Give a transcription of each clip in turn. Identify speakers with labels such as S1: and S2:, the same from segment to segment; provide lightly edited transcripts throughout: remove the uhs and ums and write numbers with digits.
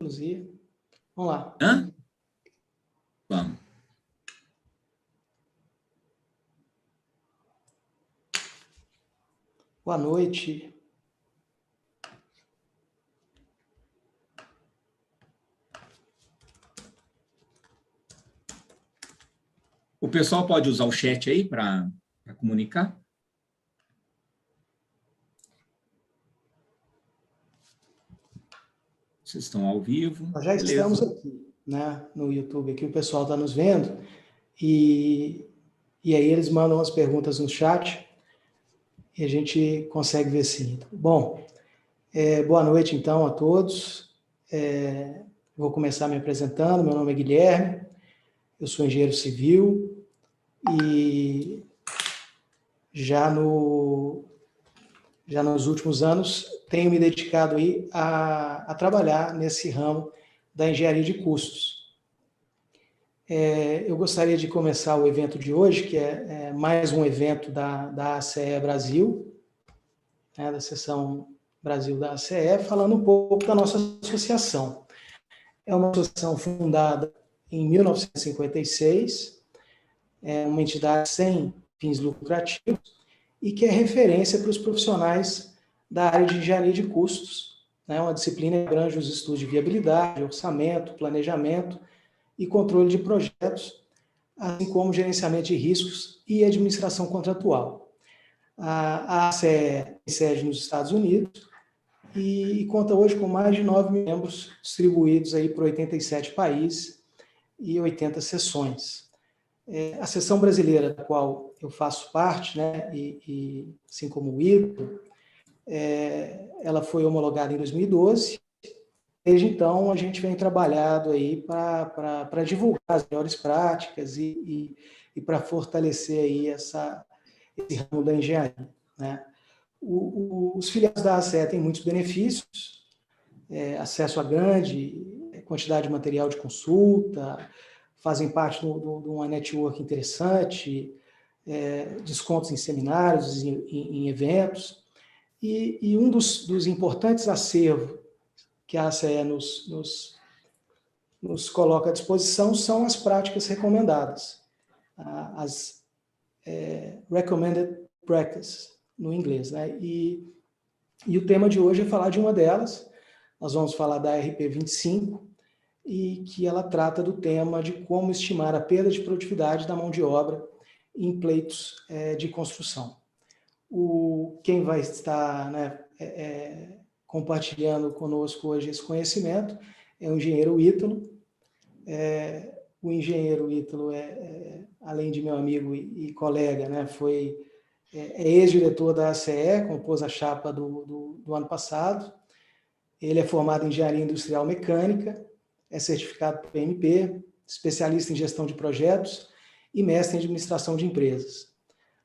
S1: Vamos lá.
S2: Hã? Vamos.
S1: Boa noite.
S2: O pessoal pode usar o chat aí para comunicar? Vocês estão ao vivo?
S1: Nós já
S2: Beleza.
S1: estamos aqui, né, no YouTube, aqui o pessoal está nos vendo, e aí eles mandam as perguntas no chat, e a gente consegue ver sim. Bom, boa noite então a todos. Vou começar me apresentando, meu nome é Guilherme, eu sou engenheiro civil, e já nos últimos anos tenho me dedicado aí a trabalhar nesse ramo da engenharia de custos. Eu gostaria de começar o evento de hoje, que é mais um evento da ACE Brasil, né, da seção Brasil da ACE, falando um pouco da nossa associação. É uma associação fundada em 1956, é uma entidade sem fins lucrativos e que é referência para os profissionais da área de engenharia de custos, né, uma disciplina que abrange os estudos de viabilidade, orçamento, planejamento e controle de projetos, assim como gerenciamento de riscos e administração contratual. A ACE tem sede nos Estados Unidos e conta hoje com mais de 9 membros distribuídos aí por 87 países e 80 seções. A seção brasileira, da qual eu faço parte, né, e assim como o ITO, ela foi homologada em 2012. Desde então, a gente vem trabalhando aí para divulgar as melhores práticas e para fortalecer aí esse ramo da engenharia, né? Os filiados da ACE têm muitos benefícios, acesso a grande quantidade de material de consulta, fazem parte de uma network interessante, descontos em seminários, em eventos, e um dos importantes acervos que a ACE nos coloca à disposição são as práticas recomendadas, as recommended practices, no inglês, né? E o tema de hoje é falar de uma delas. Nós vamos falar da RP 25, e que ela trata do tema de como estimar a perda de produtividade da mão de obra em pleitos de construção. Quem vai estar, né, compartilhando conosco hoje esse conhecimento é o engenheiro Ítalo. O engenheiro Ítalo, além de meu amigo e colega, né, é ex-diretor da ACE, compôs a chapa do ano passado. Ele é formado em engenharia industrial mecânica, é certificado por PMP, especialista em gestão de projetos e mestre em administração de empresas.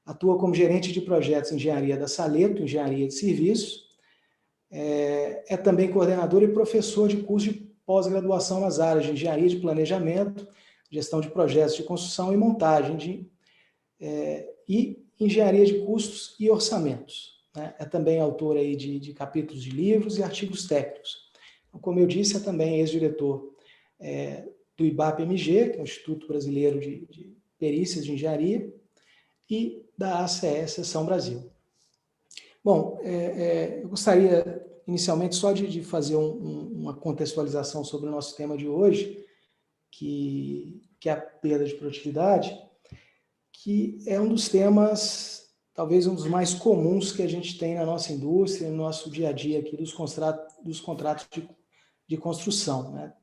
S1: Atua como gerente de projetos em engenharia da Saleto, engenharia de serviços. É também coordenador e professor de curso de pós-graduação nas áreas de engenharia de planejamento, gestão de projetos de construção e montagem, e engenharia de custos e orçamentos, né? É também autor aí de capítulos de livros e artigos técnicos. Então, como eu disse, é também ex-diretor do IBAP-MG, que é o Instituto Brasileiro de Perícias de Engenharia, e da ACE Seção Brasil. Bom, eu gostaria inicialmente só de fazer uma contextualização sobre o nosso tema de hoje, que é a perda de produtividade, que é um dos temas, talvez um dos mais comuns que a gente tem na nossa indústria, no nosso dia a dia aqui dos contratos de construção, né?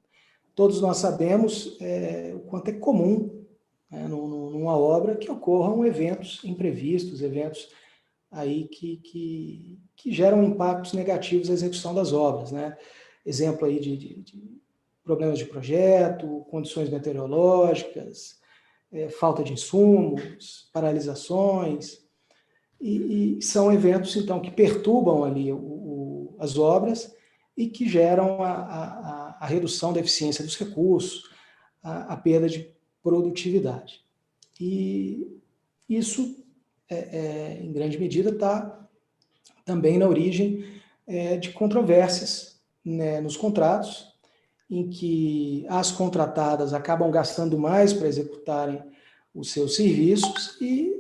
S1: Todos nós sabemos o quanto é comum, né, numa obra que ocorram eventos imprevistos, eventos aí que geram impactos negativos à execução das obras, né? Exemplo aí de problemas de projeto, condições meteorológicas, falta de insumos, paralisações, e são eventos, então, que perturbam ali as obras e que geram a redução da eficiência dos recursos, a perda de produtividade. E isso, em grande medida, está também na origem de controvérsias, né, nos contratos, em que as contratadas acabam gastando mais para executarem os seus serviços e,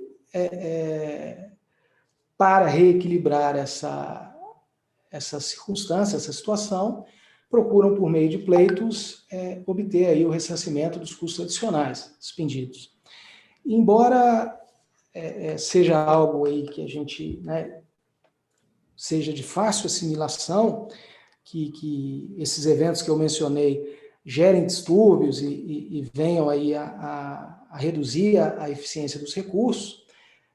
S1: para reequilibrar essa circunstância, essa situação, procuram, por meio de pleitos, obter aí o ressarcimento dos custos adicionais expendidos. Embora seja algo aí que a gente, né, seja de fácil assimilação, que esses eventos que eu mencionei gerem distúrbios e venham aí a reduzir a eficiência dos recursos,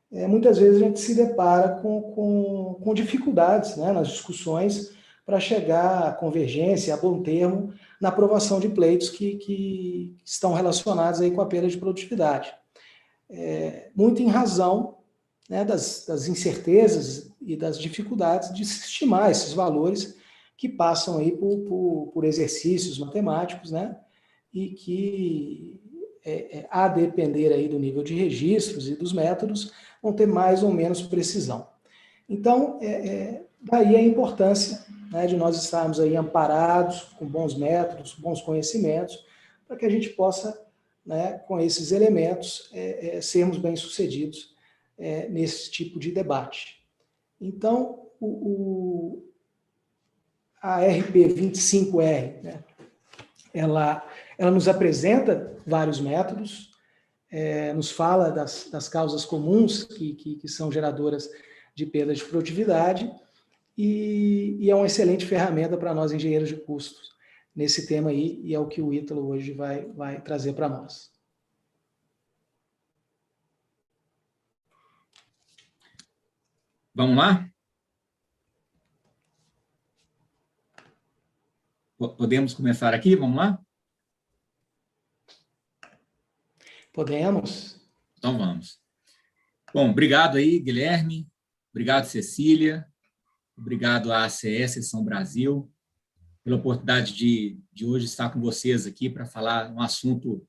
S1: muitas vezes a gente se depara com dificuldades, né, nas discussões para chegar à convergência, a bom termo, na aprovação de pleitos que estão relacionados aí com a perda de produtividade. Muito em razão, né, das incertezas e das dificuldades de se estimar esses valores que passam aí por exercícios matemáticos, né, e que, a depender aí do nível de registros e dos métodos, vão ter mais ou menos precisão. Então, daí a importância, né, de nós estarmos aí amparados com bons métodos, bons conhecimentos, para que a gente possa, né, com esses elementos, sermos bem-sucedidos nesse tipo de debate. Então, a RP 25R, né, ela nos apresenta vários métodos, nos fala das causas comuns que são geradoras de perda de produtividade e é uma excelente ferramenta para nós, engenheiros de custos, nesse tema aí, e é o que o Ítalo hoje vai trazer para nós.
S2: Vamos lá? Podemos começar aqui? Vamos lá?
S1: Podemos.
S2: Então vamos. Bom, obrigado aí, Guilherme. Obrigado, Cecília. Obrigado à ACE Seção Brasil pela oportunidade de hoje estar com vocês aqui para falar um assunto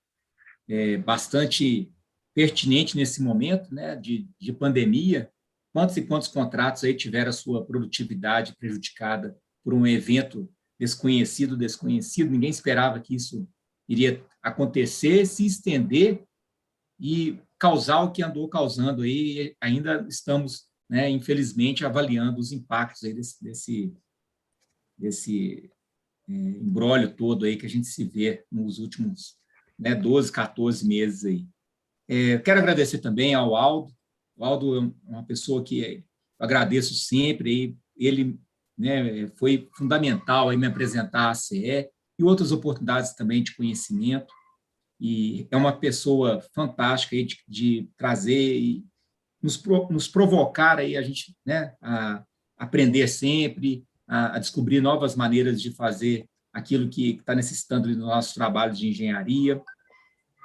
S2: bastante pertinente nesse momento, né, de pandemia. Quantos e quantos contratos aí tiveram a sua produtividade prejudicada por um evento desconhecido, ninguém esperava que isso iria acontecer, se estender e causar o que andou causando aí, ainda estamos, né, infelizmente, avaliando os impactos aí desse imbróglio todo aí que a gente se vê nos últimos, né, 12, 14 meses aí. Quero agradecer também ao Aldo. O Aldo é uma pessoa que eu agradeço sempre, aí, ele, né, foi fundamental aí me apresentar a ACE e outras oportunidades também de conhecimento, e é uma pessoa fantástica aí de trazer e nos provocar aí a gente, né, a aprender sempre, a descobrir novas maneiras de fazer aquilo que está necessitando do nosso trabalho de engenharia.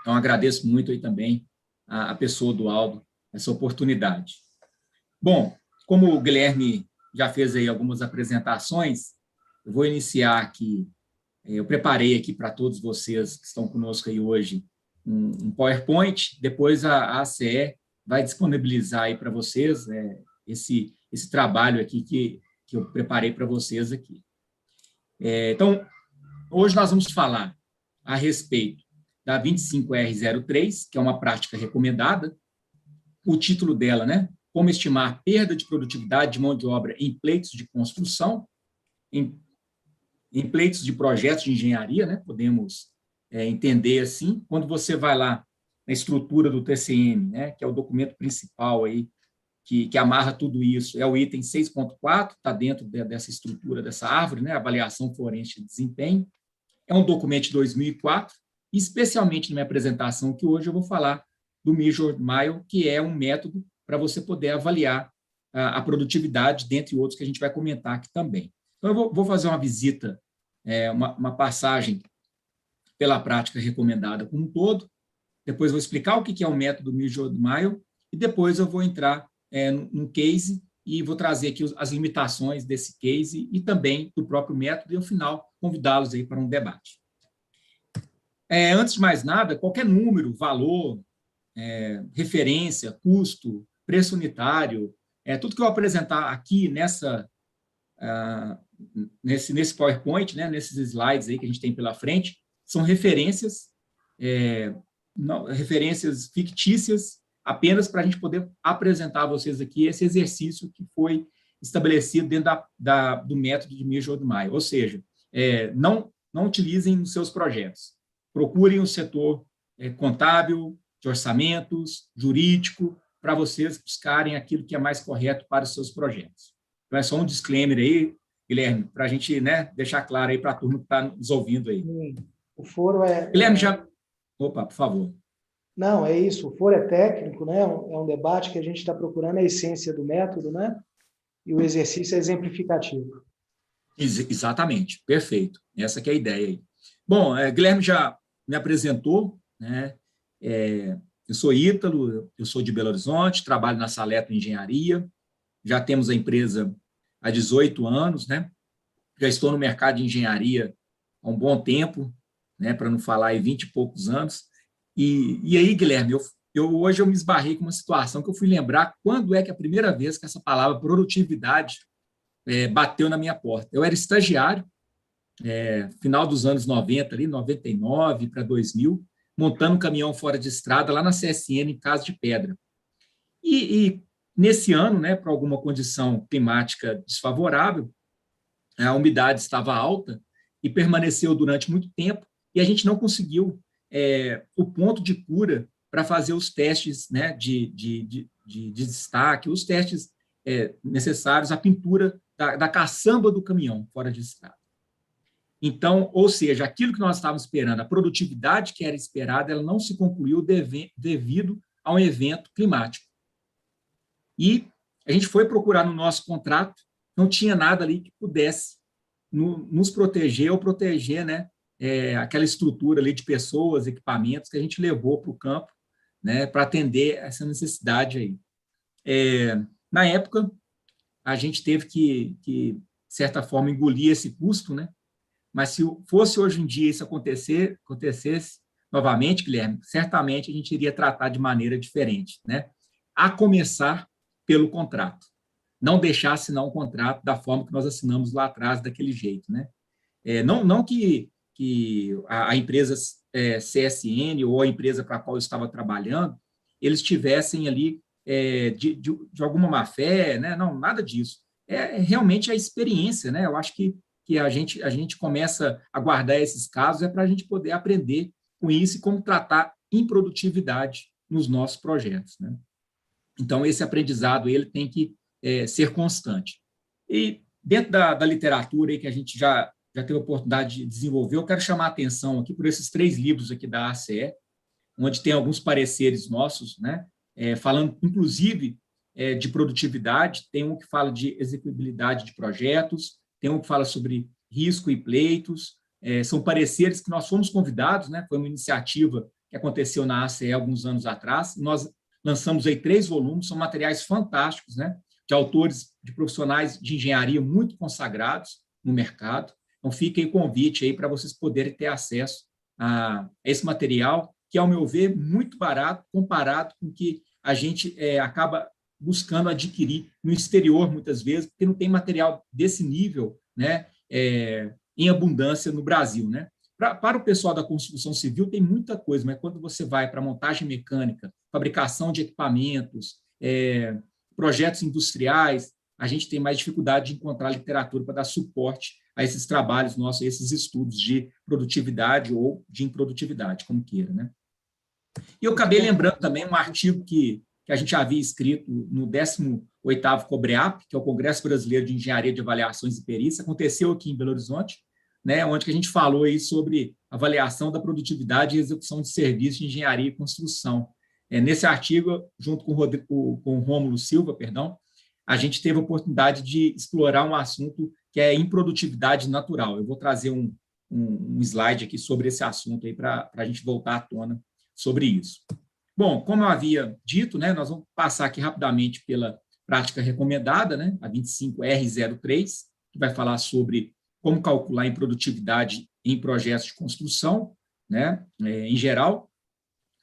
S2: Então, agradeço muito aí também a pessoa do Aldo, essa oportunidade. Bom, como o Guilherme já fez aí algumas apresentações, eu vou iniciar aqui. Eu preparei aqui para todos vocês que estão conosco aí hoje um PowerPoint, depois a ACE vai disponibilizar aí para vocês esse trabalho aqui que eu preparei para vocês aqui. Então, hoje nós vamos falar a respeito da 25R03, que é uma prática recomendada. O título dela, né? Como estimar perda de produtividade de mão de obra em pleitos de construção, em pleitos de projetos de engenharia, né? Podemos entender assim. Quando você vai lá na estrutura do TCM, né? Que é o documento principal aí, que amarra tudo isso, é o item 6.4, está dentro dessa estrutura, dessa árvore, né? Avaliação forense de desempenho. É um documento de 2004, e especialmente na minha apresentação, que hoje eu vou falar do Measured Mile, que é um método para você poder avaliar a produtividade, dentre outros que a gente vai comentar aqui também. Então, eu vou fazer uma visita, uma passagem pela prática recomendada como um todo, depois vou explicar o que é o método Measured Mile, e depois eu vou entrar num case e vou trazer aqui as limitações desse case e também do próprio método, e, ao final, convidá-los aí para um debate. Antes de mais nada, qualquer número, valor, referência, custo, preço unitário, tudo que eu apresentar aqui nesse PowerPoint, né, nesses slides aí que a gente tem pela frente, são referências, referências fictícias, apenas para a gente poder apresentar a vocês aqui esse exercício que foi estabelecido dentro do método de Mijold-Mayer. Ou seja, não utilizem nos seus projetos. Procurem o setor contábil, de orçamentos, jurídico, para vocês buscarem aquilo que é mais correto para os seus projetos. Então, é só um disclaimer aí, Guilherme, para a gente, né, deixar claro aí para a turma que está nos ouvindo aí.
S1: O foro
S2: Guilherme, já... Opa, por favor.
S1: Não, é isso. O foro é técnico, né? É um debate que a gente está procurando a essência do método, né? E o exercício é exemplificativo.
S2: Exatamente, perfeito. Essa que é a ideia aí. Bom, Guilherme já me apresentou, né? Eu sou Ítalo, eu sou de Belo Horizonte, trabalho na Saleto Engenharia, já temos a empresa há 18 anos, né? Já estou no mercado de engenharia há um bom tempo, né? Para não falar aí 20 e poucos anos. E aí, Guilherme, hoje eu me esbarrei com uma situação que eu fui lembrar quando é que a primeira vez que essa palavra produtividade bateu na minha porta. Eu era estagiário, final dos anos 90, ali, 99 para 2000, montando um caminhão fora de estrada lá na CSN, em Casa de Pedra. E nesse ano, né, por alguma condição climática desfavorável, a umidade estava alta e permaneceu durante muito tempo, e a gente não conseguiu o ponto de cura para fazer os testes, né, de destaque, os testes necessários, a pintura da caçamba do caminhão fora de estrada. Então, ou seja, aquilo que nós estávamos esperando, a produtividade que era esperada, ela não se concluiu devido a um evento climático. E a gente foi procurar no nosso contrato, não tinha nada ali que pudesse nos proteger ou proteger, né, aquela estrutura ali de pessoas, equipamentos que a gente levou para o campo, né, para atender essa necessidade aí. Na época, a gente teve que, de certa forma, engolir esse custo, né? Mas se fosse hoje em dia isso acontecesse novamente, Guilherme, certamente a gente iria tratar de maneira diferente, né? A começar pelo contrato. Não deixar assinar um contrato da forma que nós assinamos lá atrás, daquele jeito, né? Não que a empresa CSN ou a empresa para a qual eu estava trabalhando, eles tivessem ali de alguma má-fé, né? Não, nada disso. Realmente a experiência, né? Eu acho que a gente começa a guardar esses casos para a gente poder aprender com isso e como tratar improdutividade nos nossos projetos, né? Então, esse aprendizado ele tem que ser constante. E dentro da literatura aí que a gente já teve a oportunidade de desenvolver, eu quero chamar a atenção aqui por esses 3 livros aqui da ACE, onde tem alguns pareceres nossos, né? Falando, inclusive, de produtividade, tem um que fala de execuibilidade de projetos, tem um que fala sobre risco e pleitos, são pareceres que nós fomos convidados, né? Foi uma iniciativa que aconteceu na ACE alguns anos atrás, nós lançamos aí 3 volumes, são materiais fantásticos, né? De autores, de profissionais de engenharia muito consagrados no mercado. Então, fica aí o convite aí para vocês poderem ter acesso a esse material, que, ao meu ver, muito barato comparado com o que a gente acaba buscando adquirir no exterior, muitas vezes, porque não tem material desse nível, né, em abundância no Brasil, né? Para o pessoal da construção civil tem muita coisa, mas quando você vai para montagem mecânica, fabricação de equipamentos, projetos industriais, a gente tem mais dificuldade de encontrar literatura para dar suporte a esses trabalhos nossos, a esses estudos de produtividade ou de improdutividade, como queira, né? E eu acabei lembrando também um artigo que a gente havia escrito no 18º COBREAP, que é o Congresso Brasileiro de Engenharia de Avaliações e Perícia, aconteceu aqui em Belo Horizonte, né, onde que a gente falou aí sobre avaliação da produtividade e execução de serviços de engenharia e construção. Nesse artigo, junto com o Rômulo Silva, a gente teve a oportunidade de explorar um assunto que é improdutividade natural. Eu vou trazer um slide aqui sobre esse assunto aí para a gente voltar à tona sobre isso. Bom, como eu havia dito, né, nós vamos passar aqui rapidamente pela prática recomendada, né, a 25R03, que vai falar sobre como calcular improdutividade em projetos de construção, né, em geral,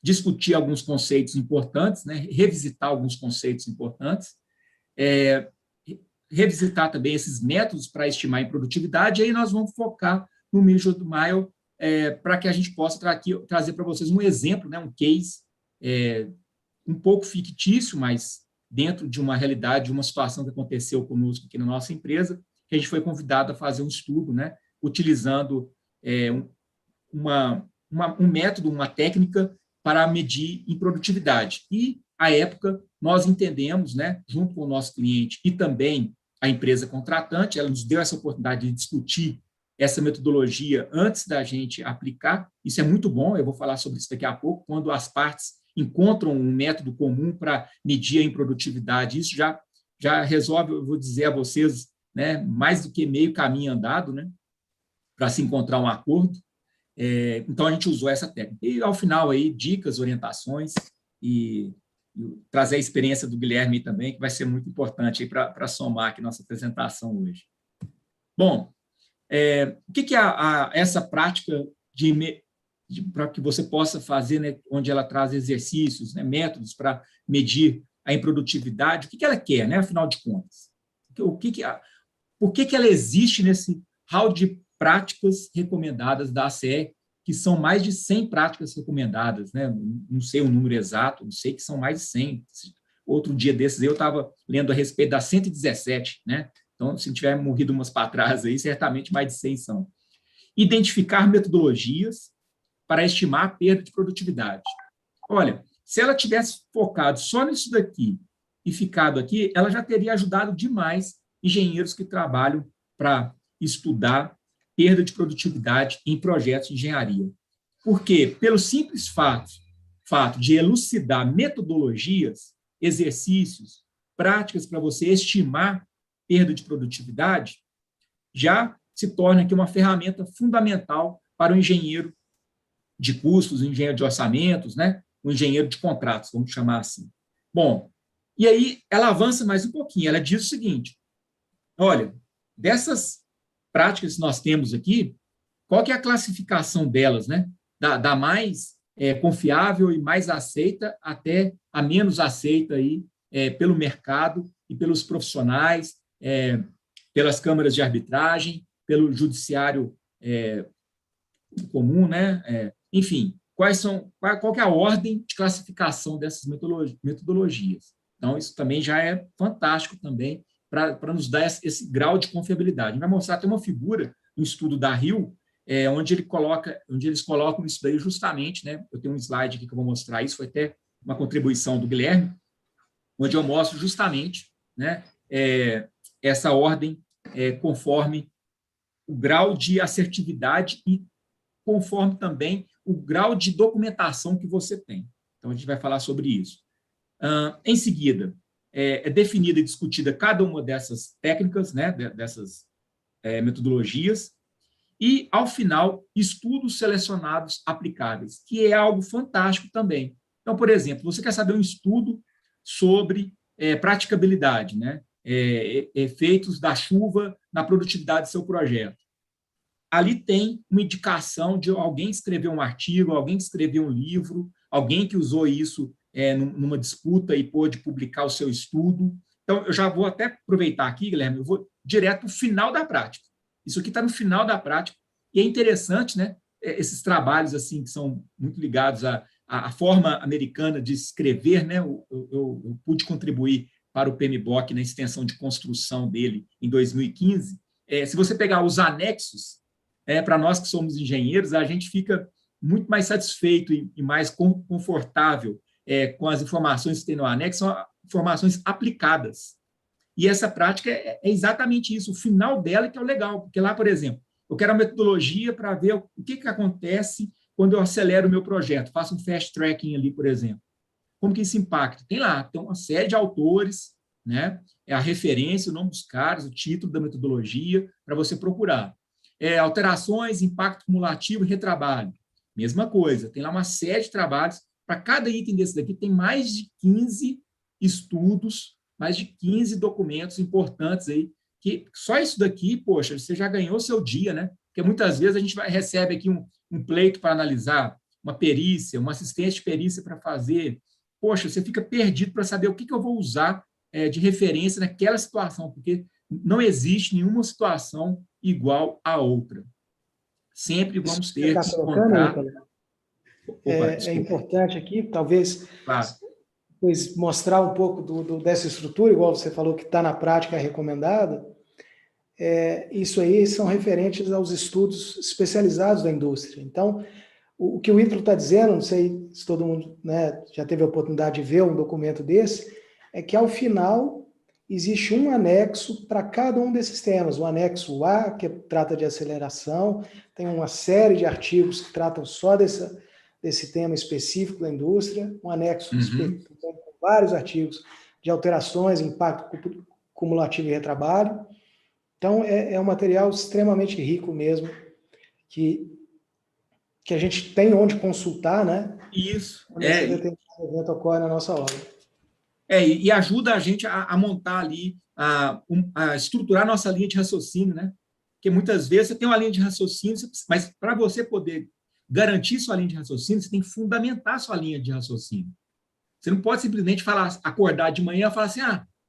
S2: discutir alguns conceitos importantes, né, revisitar alguns conceitos importantes, revisitar também esses métodos para estimar em produtividade, e aí nós vamos focar no Measure Mile, para que a gente possa trazer para vocês um exemplo, né, um case um pouco fictício, mas dentro de uma realidade, de uma situação que aconteceu conosco aqui na nossa empresa, que a gente foi convidado a fazer um estudo, né, utilizando um método, uma técnica para medir em produtividade. E, à época, nós entendemos, né, junto com o nosso cliente e também a empresa contratante, ela nos deu essa oportunidade de discutir essa metodologia antes da gente aplicar. Isso é muito bom, eu vou falar sobre isso daqui a pouco, quando as partes encontram um método comum para medir a improdutividade. Isso já resolve, eu vou dizer a vocês, né, mais do que meio caminho andado, né, para se encontrar um acordo. Então, a gente usou essa técnica. E, ao final, aí, dicas, orientações e trazer a experiência do Guilherme também, que vai ser muito importante para somar aqui nossa apresentação hoje. Bom, o que é essa prática para que você possa fazer, né, onde ela traz exercícios, né, métodos para medir a improdutividade? O que ela quer, né, afinal de contas? Por que ela existe nesse hall de práticas recomendadas da ACE, que são mais de 100 práticas recomendadas, né? Não sei o número exato, não sei que são mais de 100. Outro dia desses eu estava lendo a respeito das 117, né? Então, se tiver morrido umas para trás aí, certamente mais de 100 são. Identificar metodologias para estimar a perda de produtividade. Olha, se ela tivesse focado só nisso daqui e ficado aqui, ela já teria ajudado demais engenheiros que trabalham para estudar perda de produtividade em projetos de engenharia. Por quê? Pelo simples fato de elucidar metodologias, exercícios, práticas para você estimar perda de produtividade, já se torna aqui uma ferramenta fundamental para o engenheiro de custos, o engenheiro de orçamentos, né? O engenheiro de contratos, vamos chamar assim. Bom, e aí ela avança mais um pouquinho, ela diz o seguinte, olha, dessas práticas que nós temos aqui, qual que é a classificação delas, né? Da mais confiável e mais aceita até a menos aceita aí, pelo mercado e pelos profissionais, pelas câmaras de arbitragem, pelo judiciário comum, né? Enfim, qual que é a ordem de classificação dessas metodologias? Então, isso também já é fantástico também para nos dar esse grau de confiabilidade. A gente vai mostrar até uma figura no estudo da Rio, onde eles colocam isso daí justamente, né? Eu tenho um slide aqui que eu vou mostrar isso, foi até uma contribuição do Guilherme, onde eu mostro justamente, né, essa ordem conforme o grau de assertividade e conforme também o grau de documentação que você tem. Então, a gente vai falar sobre isso. Em seguida, é definida e discutida cada uma dessas técnicas, né, dessas metodologias, e, ao final, estudos selecionados aplicáveis, que é algo fantástico também. Então, por exemplo, você quer saber um estudo sobre praticabilidade, né, efeitos da chuva na produtividade do seu projeto. Ali tem uma indicação de alguém que escreveu um artigo, alguém que escreveu um livro, alguém que usou isso numa disputa e pôde publicar o seu estudo. Então, eu já vou até aproveitar aqui, Guilherme, eu vou direto para o final da prática. Isso aqui está no final da prática, e é interessante, né, esses trabalhos assim, que são muito ligados à forma americana de escrever, né, eu pude contribuir para o PMBOK na extensão de construção dele em 2015. Se você pegar os anexos, para nós que somos engenheiros, a gente fica muito mais satisfeito e mais confortável com as informações que tem no anexo, são informações aplicadas. E essa prática é exatamente isso, o final dela que é o legal, porque lá, por exemplo, eu quero uma metodologia para ver o que acontece quando eu acelero o meu projeto, faço um fast tracking ali, por exemplo. Como que isso impacta? Tem uma série de autores, né? A referência, o nome dos caras, o título da metodologia, para você procurar. Alterações, impacto cumulativo e retrabalho. Mesma coisa, tem lá uma série de trabalhos. Para cada item desse daqui, tem mais de 15 estudos, mais de 15 documentos importantes aí, que só isso daqui, poxa, você já ganhou o seu dia, né? Porque muitas vezes a gente recebe aqui um pleito para analisar, uma perícia, uma assistência de perícia para fazer. Poxa, você fica perdido para saber o que eu vou usar de referência naquela situação, porque não existe nenhuma situação igual à outra. Sempre vamos ter que encontrar...
S1: É importante aqui, talvez,
S2: claro,
S1: pois, mostrar um pouco dessa estrutura, igual você falou que está na prática recomendada. Isso aí são referentes aos estudos especializados da indústria. Então, o que o Ítalo está dizendo, não sei se todo mundo, né, já teve a oportunidade de ver um documento desse, é que ao final existe um anexo para cada um desses temas. O anexo A, que trata de aceleração, tem uma série de artigos que tratam só desse tema específico da indústria, um anexo com vários artigos de alterações, impacto cumulativo e retrabalho. Então, é um material extremamente rico mesmo, que a gente tem onde consultar, né?
S2: Isso.
S1: Quando esse evento ocorre na nossa obra.
S2: E ajuda a gente a montar ali, a estruturar nossa linha de raciocínio, né? Porque muitas vezes você tem uma linha de raciocínio, mas para você poder garantir sua linha de raciocínio, você tem que fundamentar sua linha de raciocínio. Você não pode simplesmente acordar de manhã e falar assim,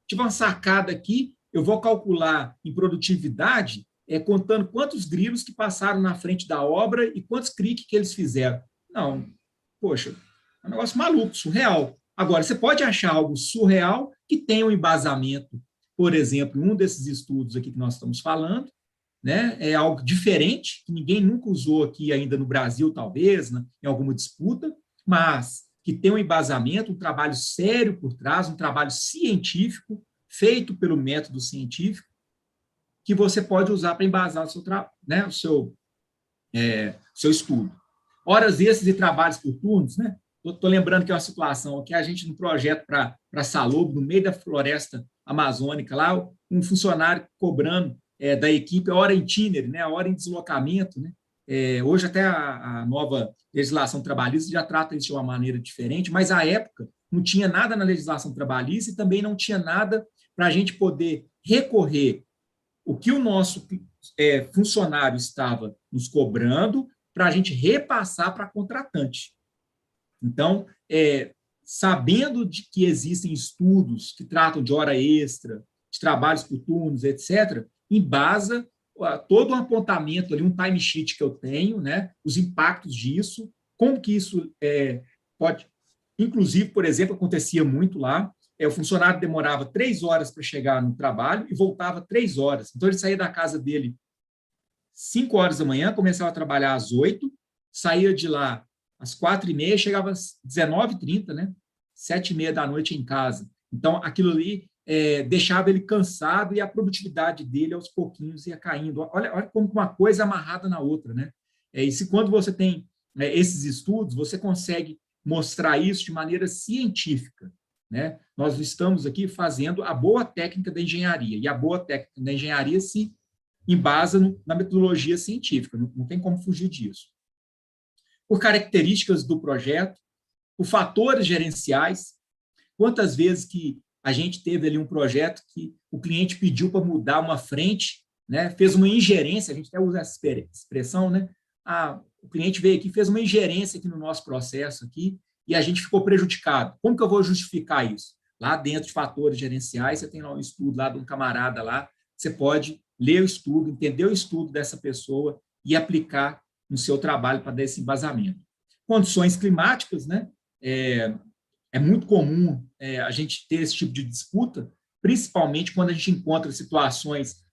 S2: tive uma sacada aqui, eu vou calcular em produtividade, contando quantos grilos que passaram na frente da obra e quantos cliques que eles fizeram. Não, poxa, é um negócio maluco, surreal. Agora, você pode achar algo surreal que tenha um embasamento, por exemplo, um desses estudos aqui que nós estamos falando, né? É algo diferente, que ninguém nunca usou aqui ainda no Brasil, talvez, né? Em alguma disputa, mas que tem um embasamento, um trabalho sério por trás, um trabalho científico, feito pelo método científico, que você pode usar para embasar o seu estudo. Horas extras e trabalhos por turnos, né? Estou lembrando que é uma situação aqui, a gente, no projeto para Salobo, no meio da floresta amazônica, lá, um funcionário cobrando da equipe a hora em itinerário, né? A hora em deslocamento, né? Hoje até a nova legislação trabalhista já trata isso de uma maneira diferente, mas à época não tinha nada na legislação trabalhista e também não tinha nada para a gente poder recorrer o que o nosso funcionário estava nos cobrando para a gente repassar para a contratante. Então, sabendo de que existem estudos que tratam de hora extra, de trabalhos por turnos, etc., embasa todo um apontamento ali, um timesheet que eu tenho, né, os impactos disso, como que isso pode... Inclusive, por exemplo, acontecia muito lá, o funcionário demorava 3 horas para chegar no trabalho e voltava 3 horas. Então, ele saía da casa dele 5 horas da manhã, começava a trabalhar às 8, saía de lá às 4h30, chegava às 19h30, né? 7h30 da noite em casa. Então, aquilo ali deixava ele cansado e a produtividade dele, aos pouquinhos, ia caindo. Olha como uma coisa amarrada na outra, né? E se quando você tem esses estudos, você consegue mostrar isso de maneira científica, né? Nós estamos aqui fazendo a boa técnica da engenharia, e a boa técnica da engenharia se embasa na metodologia científica, não tem como fugir disso. Por características do projeto, por fatores gerenciais, quantas vezes que a gente teve ali um projeto que o cliente pediu para mudar uma frente, né? Fez uma ingerência, a gente até usa essa expressão, né? O cliente veio aqui, fez uma ingerência aqui no nosso processo aqui, e a gente ficou prejudicado. Como que eu vou justificar isso? Lá dentro de fatores gerenciais, você tem lá um estudo lá de um camarada lá, você pode ler o estudo, entender o estudo dessa pessoa e aplicar no seu trabalho para dar esse embasamento. Condições climáticas, né? É muito comum a gente ter esse tipo de disputa, principalmente quando a gente encontra situações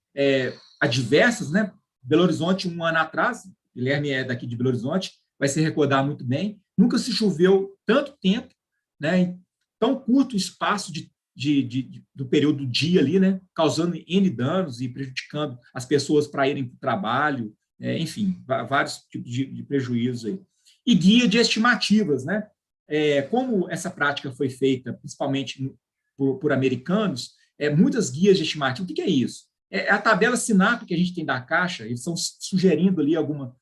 S2: adversas, né? Belo Horizonte, um ano atrás, Guilherme é daqui de Belo Horizonte, vai se recordar muito bem, nunca se choveu tanto tempo, né? Em tão curto espaço do período do dia ali, né? Causando N danos e prejudicando as pessoas para irem para o trabalho, enfim, vários tipos de prejuízos aí. E guia de estimativas, né? Como essa prática foi feita, principalmente por americanos, muitas guias de estimativa. O que é isso? É a tabela SINAP que a gente tem da Caixa, eles estão sugerindo ali algumas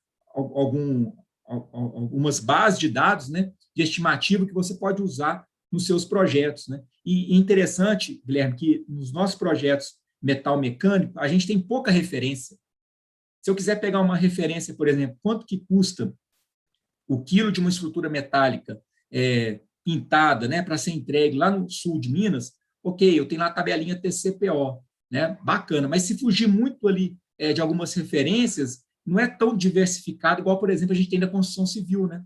S2: bases de dados, né, de estimativa que você pode usar nos seus projetos, né? E interessante, Guilherme, que nos nossos projetos metal mecânico, a gente tem pouca referência. Se eu quiser pegar uma referência, por exemplo, quanto que custa o quilo de uma estrutura metálica pintada, né, para ser entregue lá no sul de Minas, ok, eu tenho lá a tabelinha TCPO, né? Bacana, mas se fugir muito ali de algumas referências, não é tão diversificado igual, por exemplo, a gente tem na construção civil, né?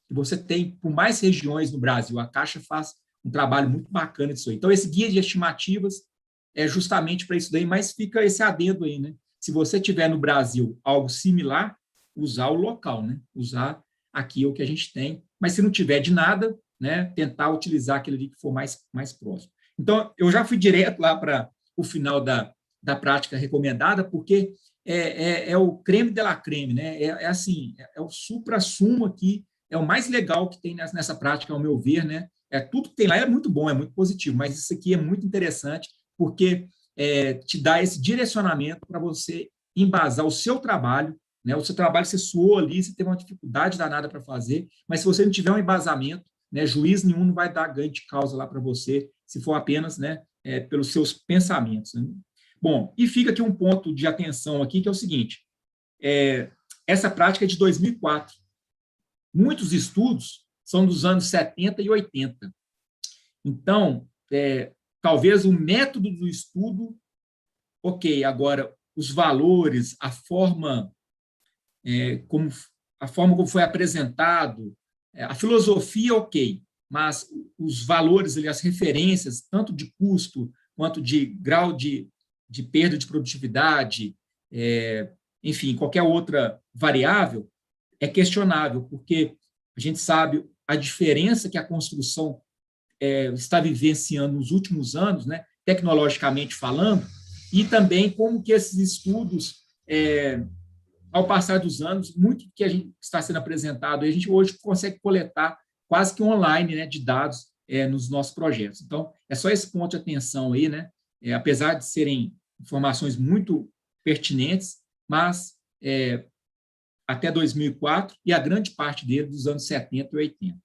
S2: Que você tem por mais regiões no Brasil, a Caixa faz um trabalho muito bacana disso aí. Então, esse guia de estimativas é justamente para isso daí, mas fica esse adendo aí, né? Se você tiver no Brasil algo similar, usar o local, né? Usar aqui o que a gente tem, mas se não tiver de nada, né? Tentar utilizar aquele ali que for mais próximo. Então, eu já fui direto lá para o final da prática recomendada, porque é o creme de la creme, né? Assim, é o supra-sumo aqui, é o mais legal que tem nessa prática, ao meu ver, né? Tudo que tem lá é muito bom, é muito positivo, mas isso aqui é muito interessante, porque te dá esse direcionamento para você embasar o seu trabalho, né? O seu trabalho, você suou ali, você teve uma dificuldade danada para fazer, mas se você não tiver um embasamento, né, juiz nenhum não vai dar ganho de causa lá para você, se for apenas, né, pelos seus pensamentos, né? Bom, e fica aqui um ponto de atenção aqui, que é o seguinte, essa prática é de 2004. Muitos estudos são dos anos 70 e 80. Então, talvez o método do estudo, ok, agora os valores, a forma como foi apresentado, a filosofia, ok, mas os valores, ali, as referências, tanto de custo quanto de grau de perda de produtividade, enfim, qualquer outra variável, é questionável, porque a gente sabe a diferença que a construção está vivenciando nos últimos anos, né, tecnologicamente falando, e também como que esses estudos, ao passar dos anos, muito que a gente está sendo apresentado, a gente hoje consegue coletar quase que online, né, de dados nos nossos projetos. Então, é só esse ponto de atenção aí, né, apesar de serem informações muito pertinentes, mas até 2004 e a grande parte dele dos anos 70 e 80.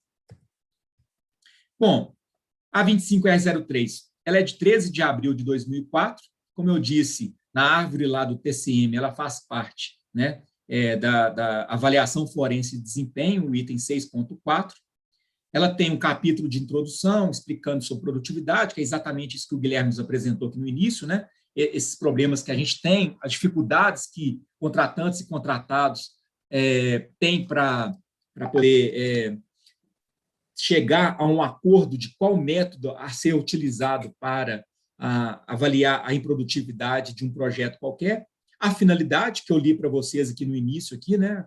S2: Bom, a 25R03, ela é de 13 de abril de 2004, como eu disse, na árvore lá do TCM, ela faz parte, né, da avaliação forense de desempenho, o item 6.4. Ela tem um capítulo de introdução explicando sobre produtividade, que é exatamente isso que o Guilherme nos apresentou aqui no início, né? Esses problemas que a gente tem, as dificuldades que contratantes e contratados têm para poder chegar a um acordo de qual método a ser utilizado para avaliar a improdutividade de um projeto qualquer, a finalidade que eu li para vocês aqui no início, aqui, né?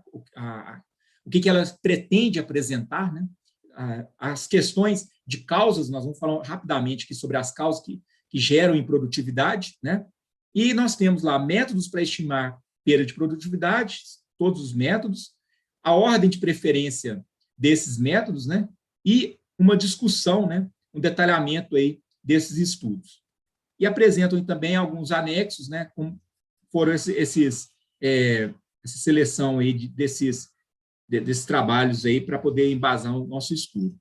S2: O que ela pretende apresentar, né? As questões de causas, nós vamos falar rapidamente aqui sobre as causas que geram improdutividade, né? E nós temos lá métodos para estimar perda de produtividade, todos os métodos, a ordem de preferência desses métodos, né? E uma discussão, né? Um detalhamento aí desses estudos. E apresentam também alguns anexos, né? Como foram essa seleção aí desses trabalhos aí para poder embasar o nosso estudo.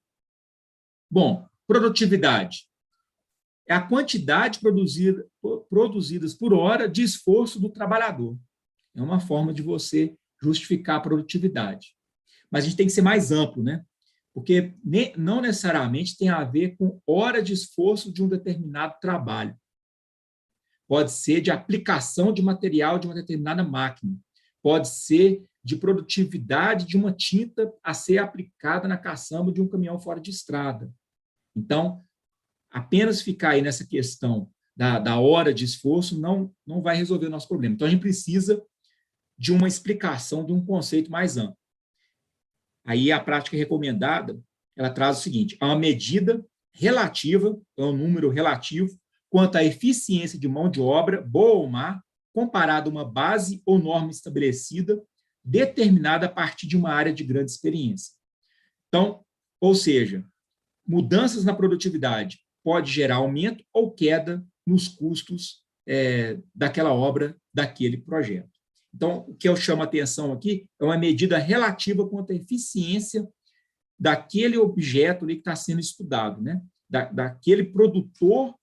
S2: Bom, produtividade é a quantidade produzidas por hora de esforço do trabalhador. É uma forma de você justificar a produtividade. Mas a gente tem que ser mais amplo, né? Porque não necessariamente tem a ver com hora de esforço de um determinado trabalho. Pode ser de aplicação de material de uma determinada máquina. Pode ser de produtividade de uma tinta a ser aplicada na caçamba de um caminhão fora de estrada. Então, apenas ficar aí nessa questão da hora de esforço não vai resolver o nosso problema. Então, a gente precisa de uma explicação de um conceito mais amplo. Aí, a prática recomendada, ela traz o seguinte, é uma medida relativa, é um número relativo, quanto à eficiência de mão de obra, boa ou má, comparado a uma base ou norma estabelecida, determinada a partir de uma área de grande experiência. Então, ou seja, mudanças na produtividade pode gerar aumento ou queda nos custos daquela obra, daquele projeto. Então, o que eu chamo a atenção aqui é uma medida relativa quanto à eficiência daquele objeto ali que está sendo estudado, né? Daquele produtor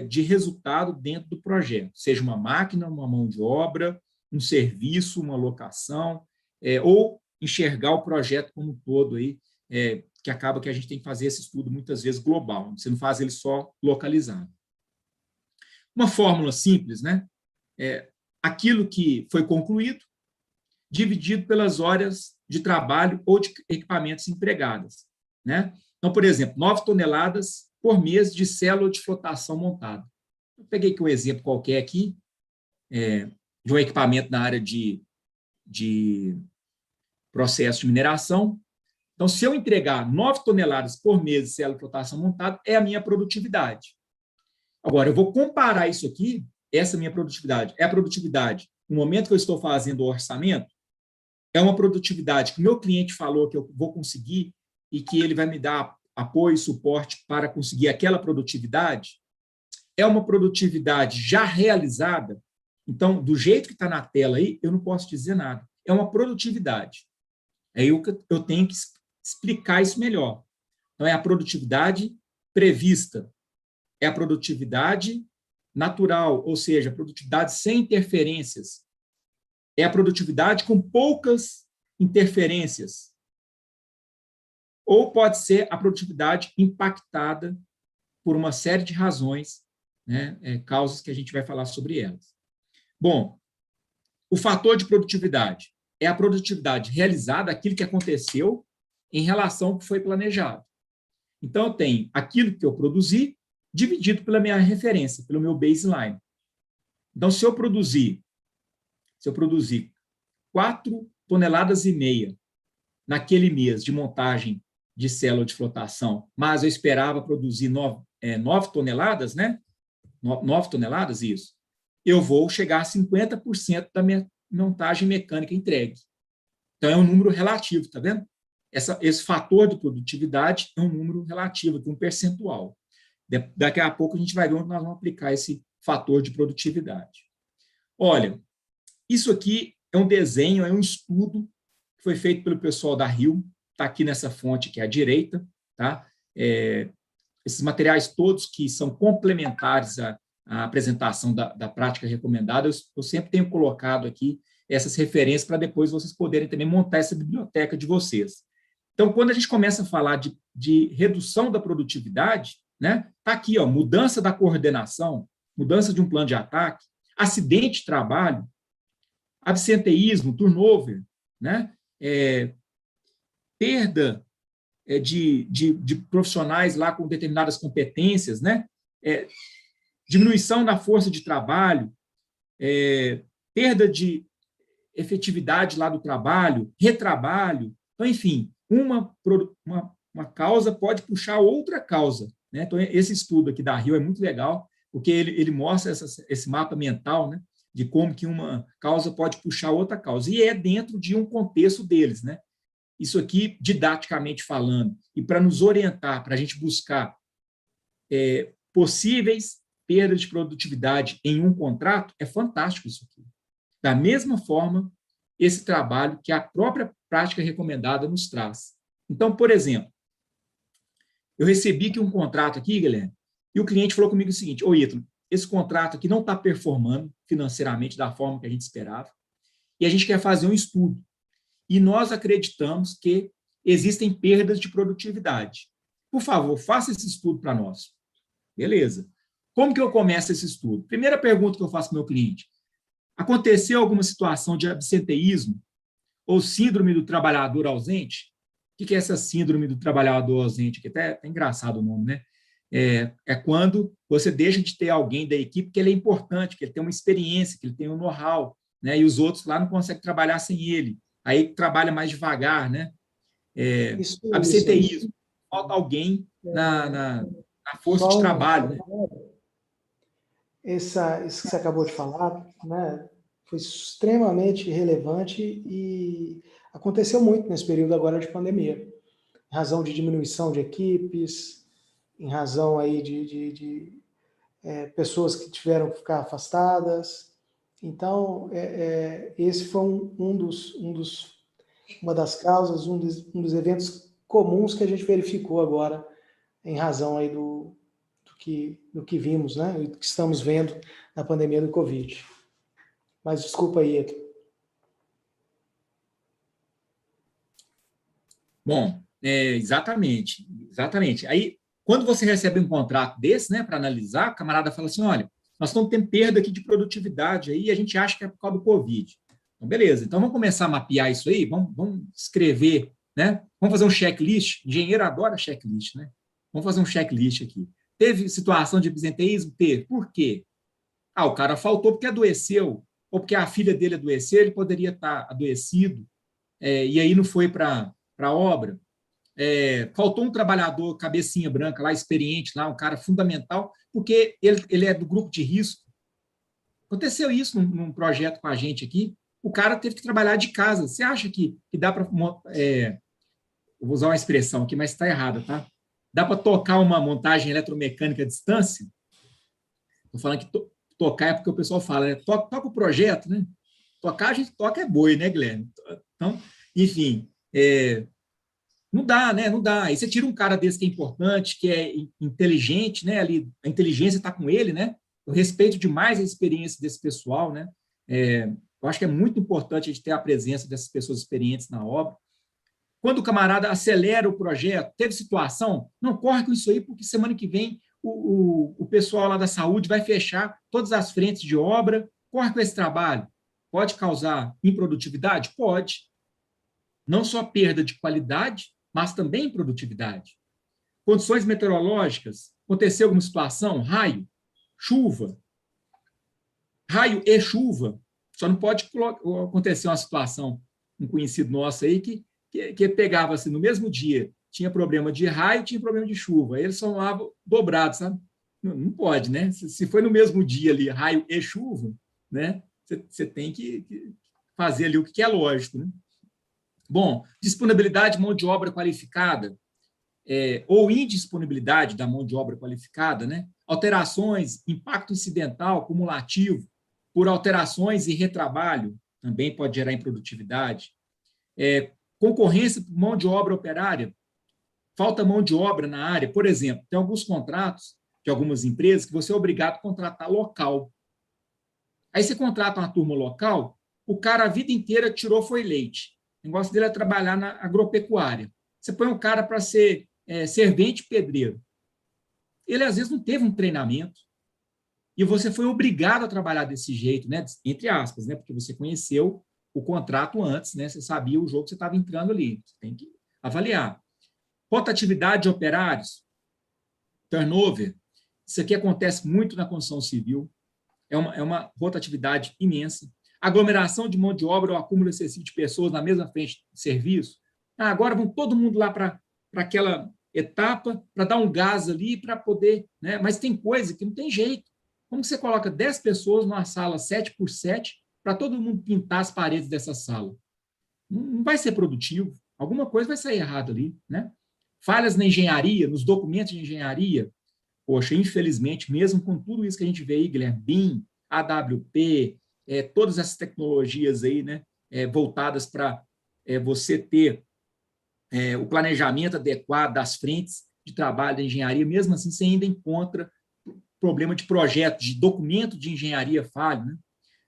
S2: de resultado dentro do projeto, seja uma máquina, uma mão de obra, um serviço, uma locação, ou enxergar o projeto como um todo, aí, que acaba que a gente tem que fazer esse estudo muitas vezes global, você não faz ele só localizado. Uma fórmula simples, né? Aquilo que foi concluído, dividido pelas horas de trabalho ou de equipamentos empregadas, né? Então, por exemplo, 9 toneladas por mês de célula de flotação montada. Eu peguei aqui um exemplo qualquer aqui, de um equipamento na área de processo de mineração. Então, se eu entregar 9 toneladas por mês de célula de flotação montada, é a minha produtividade. Agora, eu vou comparar isso aqui, essa minha produtividade, é a produtividade no momento que eu estou fazendo o orçamento, é uma produtividade que o meu cliente falou que eu vou conseguir e que ele vai me dar apoio e suporte para conseguir aquela produtividade, é uma produtividade já realizada. Então, do jeito que está na tela aí, eu não posso dizer nada. É uma produtividade. Aí eu tenho que explicar isso melhor. Então, é a produtividade prevista, é a produtividade natural, ou seja, a produtividade sem interferências. É a produtividade com poucas interferências. Ou pode ser a produtividade impactada por uma série de razões, né, causas que a gente vai falar sobre elas. Bom, o fator de produtividade é a produtividade realizada, aquilo que aconteceu em relação ao que foi planejado. Então, eu tenho aquilo que eu produzi dividido pela minha referência, pelo meu baseline. Então, se eu produzir 4,5 toneladas naquele mês de montagem de célula de flotação, mas eu esperava produzir 9 toneladas, né? 9 toneladas, isso. Eu vou chegar a 50% da minha montagem mecânica entregue. Então, é um número relativo, tá vendo? Esse fator de produtividade é um número relativo, um percentual. Daqui a pouco a gente vai ver onde nós vamos aplicar esse fator de produtividade. Olha, isso aqui é um desenho, é um estudo que foi feito pelo pessoal da Rio, está aqui nessa fonte que é à direita, tá? Esses materiais todos que são complementares à apresentação da prática recomendada, eu sempre tenho colocado aqui essas referências para depois vocês poderem também montar essa biblioteca de vocês. Então, quando a gente começa a falar de redução da produtividade, né, está aqui, ó, mudança da coordenação, mudança de um plano de ataque, acidente de trabalho, absenteísmo, turnover, né, perda de profissionais lá com determinadas competências, né, diminuição da força de trabalho, perda de efetividade lá do trabalho, retrabalho. Então, enfim, uma causa pode puxar outra causa, né? Então, esse estudo aqui da Rio é muito legal, porque ele mostra esse mapa mental, né, de como que uma causa pode puxar outra causa, e é dentro de um contexto deles, né? Isso aqui, didaticamente falando, e para nos orientar, para a gente buscar possíveis perdas de produtividade em um contrato, é fantástico isso aqui. Da mesma forma, esse trabalho que a própria prática recomendada nos traz. Então, por exemplo, eu recebi aqui um contrato aqui, Guilherme, e o cliente falou comigo o seguinte: ô Ítalo, esse contrato aqui não está performando financeiramente da forma que a gente esperava, e a gente quer fazer um estudo. E nós acreditamos que existem perdas de produtividade. Por favor, faça esse estudo para nós. Beleza. Como que eu começo esse estudo? Primeira pergunta que eu faço para o meu cliente: aconteceu alguma situação de absenteísmo ou síndrome do trabalhador ausente? O que é essa síndrome do trabalhador ausente? Que até é engraçado o nome, né? É quando você deixa de ter alguém da equipe que ele é importante, que ele tem uma experiência, que ele tem um know-how, né? E os outros lá não conseguem trabalhar sem ele. Aí trabalha mais devagar, né? Absenteísmo. Falta alguém na força de trabalho, né?
S1: Isso que você acabou de falar, né, foi extremamente relevante e aconteceu muito nesse período agora de pandemia, em razão de diminuição de equipes, em razão aí de pessoas que tiveram que ficar afastadas. Então, esse foi uma das causas, um dos eventos comuns que a gente verificou agora, em razão aí do que vimos, né? Do que estamos vendo na pandemia do Covid. Mas desculpa aí, Eto.
S2: Bom, exatamente. Aí, quando você recebe um contrato desse, né, para analisar, o camarada fala assim: olha, nós estamos tendo perda aqui de produtividade aí, e a gente acha que é por causa do Covid. Então, beleza, então vamos começar a mapear isso aí, vamos escrever, né? Vamos fazer um checklist. Engenheiro adora checklist, né? Vamos fazer um checklist aqui. Teve situação de absenteísmo? Teve. Por quê? O cara faltou porque adoeceu, ou porque a filha dele adoeceu, ele poderia estar adoecido, e aí não foi para a obra. Faltou um trabalhador, cabecinha branca lá, experiente, lá, um cara fundamental, porque ele é do grupo de risco. Aconteceu isso num projeto com a gente aqui, o cara teve que trabalhar de casa. Você acha que dá para... vou usar uma expressão aqui, mas está errada, tá? Dá para tocar uma montagem eletromecânica à distância? Estou falando que tocar é porque o pessoal fala, né? Toca o projeto, né? Tocar, a gente toca é boi, né, Guilherme? Então, enfim, não dá, né? Não dá. Aí você tira um cara desse que é importante, que é inteligente, né? Ali, a inteligência está com ele, né? Eu respeito demais a experiência desse pessoal, né? Eu acho que é muito importante a gente ter a presença dessas pessoas experientes na obra. Quando o camarada acelera o projeto, teve situação, não corre com isso aí, porque semana que vem o pessoal lá da saúde vai fechar todas as frentes de obra, corre com esse trabalho. Pode causar improdutividade? Pode. Não só perda de qualidade, mas também improdutividade. Condições meteorológicas, aconteceu alguma situação, raio, chuva, raio e chuva, só não pode acontecer uma situação, um conhecido nosso aí, que pegava assim, no mesmo dia, tinha problema de raio, tinha problema de chuva, aí eles somavam dobrado, sabe? Não pode, né? Se foi no mesmo dia ali, raio e chuva, né? Você tem que fazer ali o que é lógico, né? Bom, disponibilidade de mão de obra qualificada, ou indisponibilidade da mão de obra qualificada, né? Alterações, impacto incidental, cumulativo, por alterações e retrabalho, também pode gerar improdutividade. Concorrência por mão de obra operária, falta mão de obra na área, por exemplo, tem alguns contratos de algumas empresas que você é obrigado a contratar local. Aí você contrata uma turma local, o cara a vida inteira tirou foi leite. O negócio dele é trabalhar na agropecuária. Você põe um cara para ser servente pedreiro. Ele, às vezes, não teve um treinamento e você foi obrigado a trabalhar desse jeito, né? Entre aspas, né? Porque você conheceu o contrato antes, né? Você sabia o jogo que você estava entrando ali. Você tem que avaliar. Rotatividade de operários, turnover. Isso aqui acontece muito na construção civil. É uma rotatividade imensa. Aglomeração de mão de obra ou acúmulo excessivo de pessoas na mesma frente de serviço. Agora vão todo mundo lá para aquela etapa, para dar um gás ali, para poder... né? Mas tem coisa que não tem jeito. Como que você coloca 10 pessoas numa sala 7x7 para todo mundo pintar as paredes dessa sala? Não vai ser produtivo. Alguma coisa vai sair errado ali, né? Falhas na engenharia, nos documentos de engenharia. Poxa, infelizmente, mesmo com tudo isso que a gente vê aí, Guilherme, BIM, AWP, todas essas tecnologias aí, né, voltadas para você ter o planejamento adequado das frentes de trabalho da engenharia, mesmo assim, você ainda encontra problema de projeto, de documento de engenharia falho, né?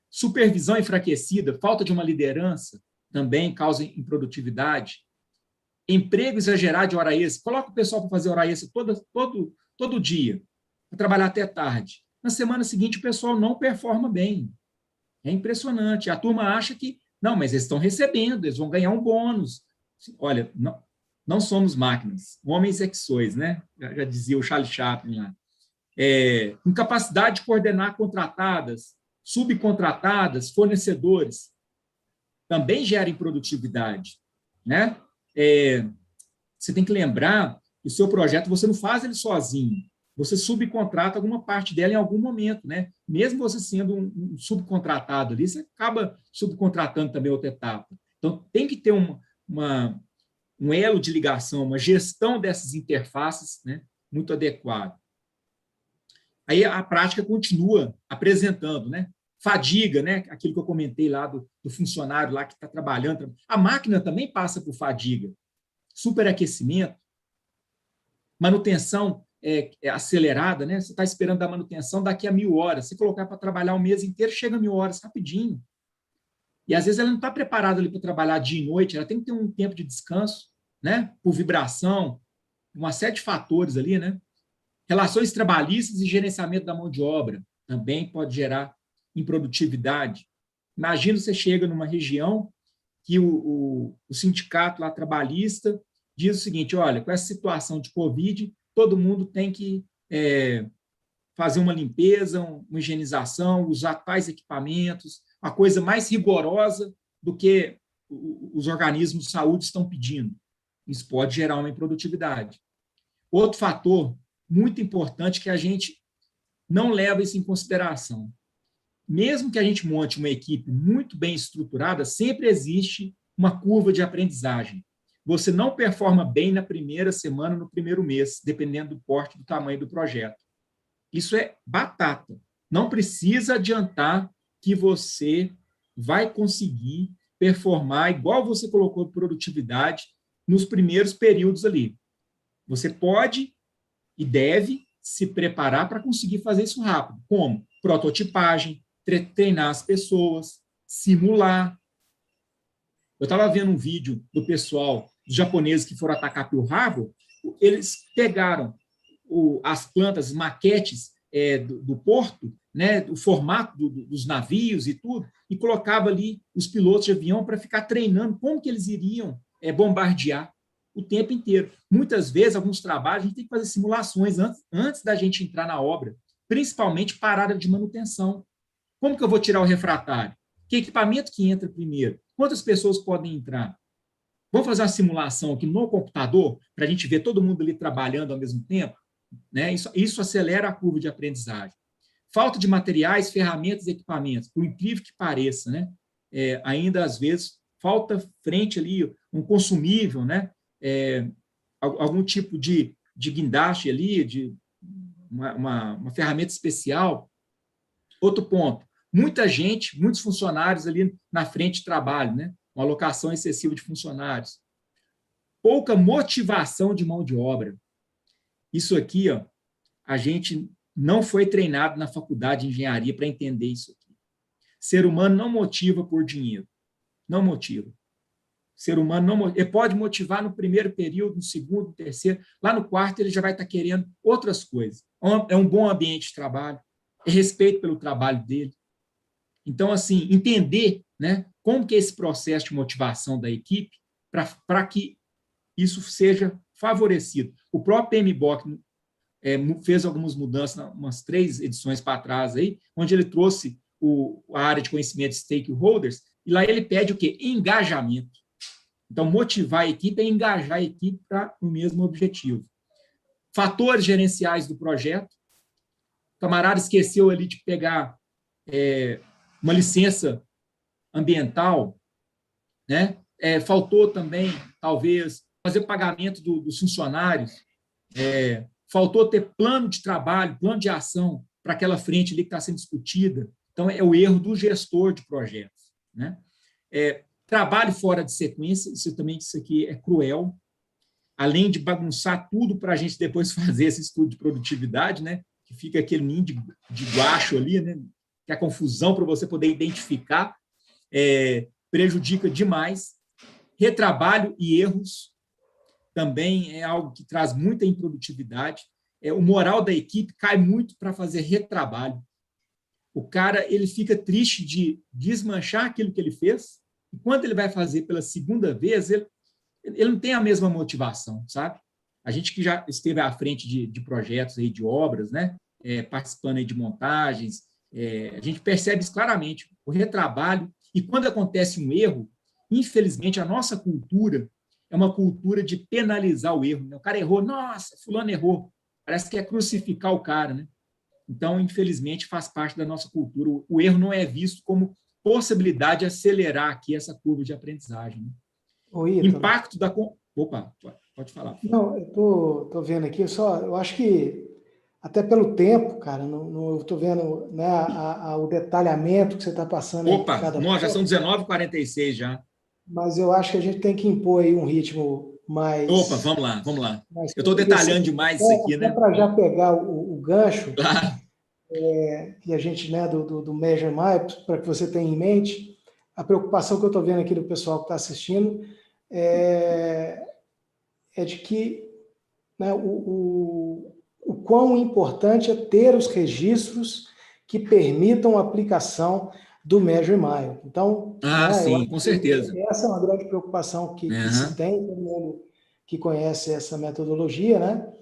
S2: Supervisão enfraquecida, falta de uma liderança, também causa improdutividade. Emprego exagerado de hora extra. Coloca o pessoal para fazer hora extra todo dia, para trabalhar até tarde. Na semana seguinte, o pessoal não performa bem. É impressionante. A turma acha que, não, mas eles estão recebendo, eles vão ganhar um bônus. Olha, não somos máquinas, homens é que sois, né? Já dizia o Charlie Chaplin lá. Incapacidade de coordenar contratadas, subcontratadas, fornecedores, também gera improdutividade, né? Você tem que lembrar que o seu projeto, você não faz ele sozinho, você subcontrata alguma parte dela em algum momento, né? Mesmo você sendo um subcontratado ali, você acaba subcontratando também outra etapa. Então, tem que ter um elo de ligação, uma gestão dessas interfaces, né, muito adequada. Aí a prática continua apresentando, né? Fadiga, né? Aquilo que eu comentei lá do funcionário lá que está trabalhando. A máquina também passa por fadiga. Superaquecimento, manutenção acelerada, né? Você está esperando a manutenção daqui a 1000 horas. Você colocar para trabalhar o mês inteiro, chega a 1000 horas rapidinho. E às vezes ela não está preparada ali para trabalhar dia e noite, ela tem que ter um tempo de descanso, né? Por vibração, uma série de fatores ali, né? Relações trabalhistas e gerenciamento da mão de obra. também pode gerar improdutividade. Imagina você chega numa região que o sindicato lá trabalhista diz o seguinte: olha, com essa situação de Covid, todo mundo tem que fazer uma limpeza, uma higienização, usar tais equipamentos, a coisa mais rigorosa do que os organismos de saúde estão pedindo. Isso pode gerar uma improdutividade. Outro fator muito importante que a gente não leva isso em consideração. Mesmo que a gente monte uma equipe muito bem estruturada, sempre existe uma curva de aprendizagem. Você não performa bem na primeira semana, no primeiro mês, dependendo do porte, do tamanho do projeto. Isso é batata. Não precisa adiantar que você vai conseguir performar igual você colocou produtividade nos primeiros períodos ali. Você pode e deve se preparar para conseguir fazer isso rápido. Como? Prototipagem, treinar as pessoas, simular. Eu estava vendo um vídeo do pessoal, dos japoneses que foram atacar Pearl Harbor, eles pegaram as plantas, maquetes do porto, né, o formato dos navios e tudo, e colocava ali os pilotos de avião para ficar treinando como que eles iriam bombardear o tempo inteiro. Muitas vezes, alguns trabalhos, a gente tem que fazer simulações antes da gente entrar na obra, principalmente parada de manutenção. Como que eu vou tirar o refratário? Que equipamento que entra primeiro? Quantas pessoas podem entrar? Vamos fazer uma simulação aqui no computador, para a gente ver todo mundo ali trabalhando ao mesmo tempo? Né? Isso acelera a curva de aprendizagem. Falta de materiais, ferramentas e equipamentos, por incrível que pareça, né? Ainda às vezes falta frente ali, um consumível, né? Algum tipo de guindaste ali, de uma ferramenta especial. Outro ponto, muita gente, muitos funcionários ali na frente de trabalho, né? Uma alocação excessiva de funcionários. Pouca motivação de mão de obra. Isso aqui, ó, a gente não foi treinado na faculdade de engenharia para entender isso aqui. Ser humano não motiva por dinheiro. Não motiva. Ser humano não ele pode motivar no primeiro período, no segundo, no terceiro. Lá no quarto, ele já vai estar querendo outras coisas. É um bom ambiente de trabalho, é respeito pelo trabalho dele. Então, assim, entender, né, como que é esse processo de motivação da equipe para que isso seja favorecido. O próprio PMBOK fez algumas mudanças, umas 3 edições para trás, aí, onde ele trouxe a área de conhecimento de stakeholders, e lá ele pede o quê? Engajamento. Então, motivar a equipe é engajar a equipe para o mesmo objetivo. Fatores gerenciais do projeto. O camarada esqueceu ali de pegar uma licença ambiental, né? Faltou também, talvez, fazer pagamento dos funcionários, faltou ter plano de trabalho, plano de ação para aquela frente ali que está sendo discutida. Então, é o erro do gestor de projetos, né? Trabalho fora de sequência, isso aqui é cruel, além de bagunçar tudo para a gente depois fazer esse estudo de produtividade, né? Que fica aquele ninho de guacho ali, né? Que é a confusão para você poder identificar, prejudica demais. Retrabalho e erros também é algo que traz muita improdutividade. O moral da equipe cai muito para fazer retrabalho. O cara ele fica triste de desmanchar aquilo que ele fez, e quando ele vai fazer pela segunda vez, ele não tem a mesma motivação, sabe? A gente que já esteve à frente de projetos, aí, de obras, né? Participando aí de montagens, a gente percebe isso claramente, o retrabalho, e quando acontece um erro, infelizmente, a nossa cultura é uma cultura de penalizar o erro. Né? O cara errou, nossa, fulano errou. Parece que é crucificar o cara, né? Então, infelizmente, faz parte da nossa cultura. O erro não é visto como possibilidade de acelerar aqui essa curva de aprendizagem. Né? Impacto da... Opa, pode falar.
S1: Não, eu tô vendo aqui, eu acho que até pelo tempo, cara, eu estou vendo, né, o detalhamento que você está passando.
S2: Opa, nós já são 19h46 já.
S1: Mas eu acho que a gente tem que impor aí um ritmo mais...
S2: Opa, vamos lá. Eu estou detalhando demais isso aqui, né?
S1: Para já pegar o gancho,
S2: claro.
S1: Que a gente, né, do Measure Map, para que você tenha em mente, a preocupação que eu estou vendo aqui do pessoal que está assistindo é de que, né, o quão importante é ter os registros que permitam a aplicação do Measure-Mile. Então,
S2: sim, com certeza.
S1: essa é uma grande preocupação que se tem, todo mundo que conhece essa metodologia, né?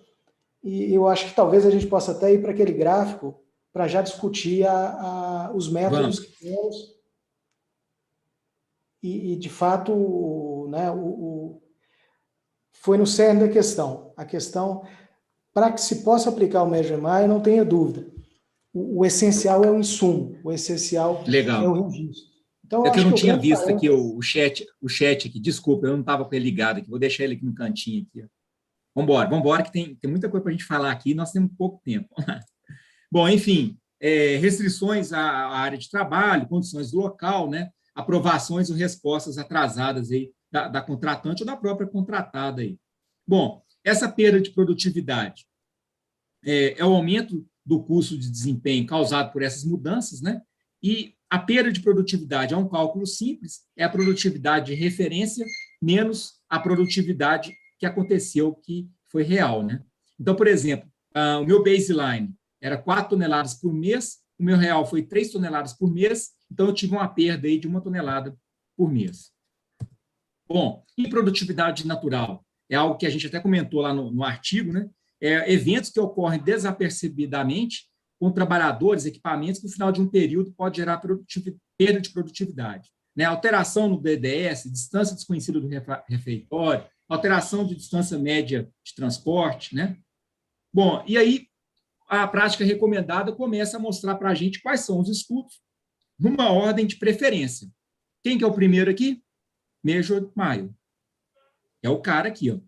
S1: E eu acho que talvez a gente possa até ir para aquele gráfico para já discutir os métodos que temos. E de fato, né, foi no cerne da questão. A questão, para que se possa aplicar o Measure-Mile, não tenha dúvida. O essencial é o insumo, o essencial é o registro. Então,
S2: é que eu não tinha visto aqui o chat aqui, desculpa, eu não estava com ele ligado aqui, vou deixar ele aqui no cantinho aqui. Vamos embora, que tem muita coisa para a gente falar aqui, nós temos pouco tempo. Bom, enfim, restrições à área de trabalho, condições do local, né? Aprovações ou respostas atrasadas aí da contratante ou da própria contratada aí. Bom, essa perda de produtividade é o aumento do custo de desempenho causado por essas mudanças, né? E a perda de produtividade é um cálculo simples, é a produtividade de referência menos a produtividade que aconteceu, que foi real, né? Então, por exemplo, o meu baseline era 4 toneladas por mês, o meu real foi 3 toneladas por mês, então eu tive uma perda aí de 1 tonelada por mês. Bom, e produtividade natural? É algo que a gente até comentou lá no artigo, né? Eventos que ocorrem desapercebidamente com trabalhadores, equipamentos, que no final de um período pode gerar perda de produtividade. Né? Alteração no DDS, distância desconhecida do refeitório, alteração de distância média de transporte. Né? Bom, e aí a prática recomendada começa a mostrar para a gente quais são os estudos numa ordem de preferência. Quem que é o primeiro aqui? Measure-Mile. É o cara aqui, ó.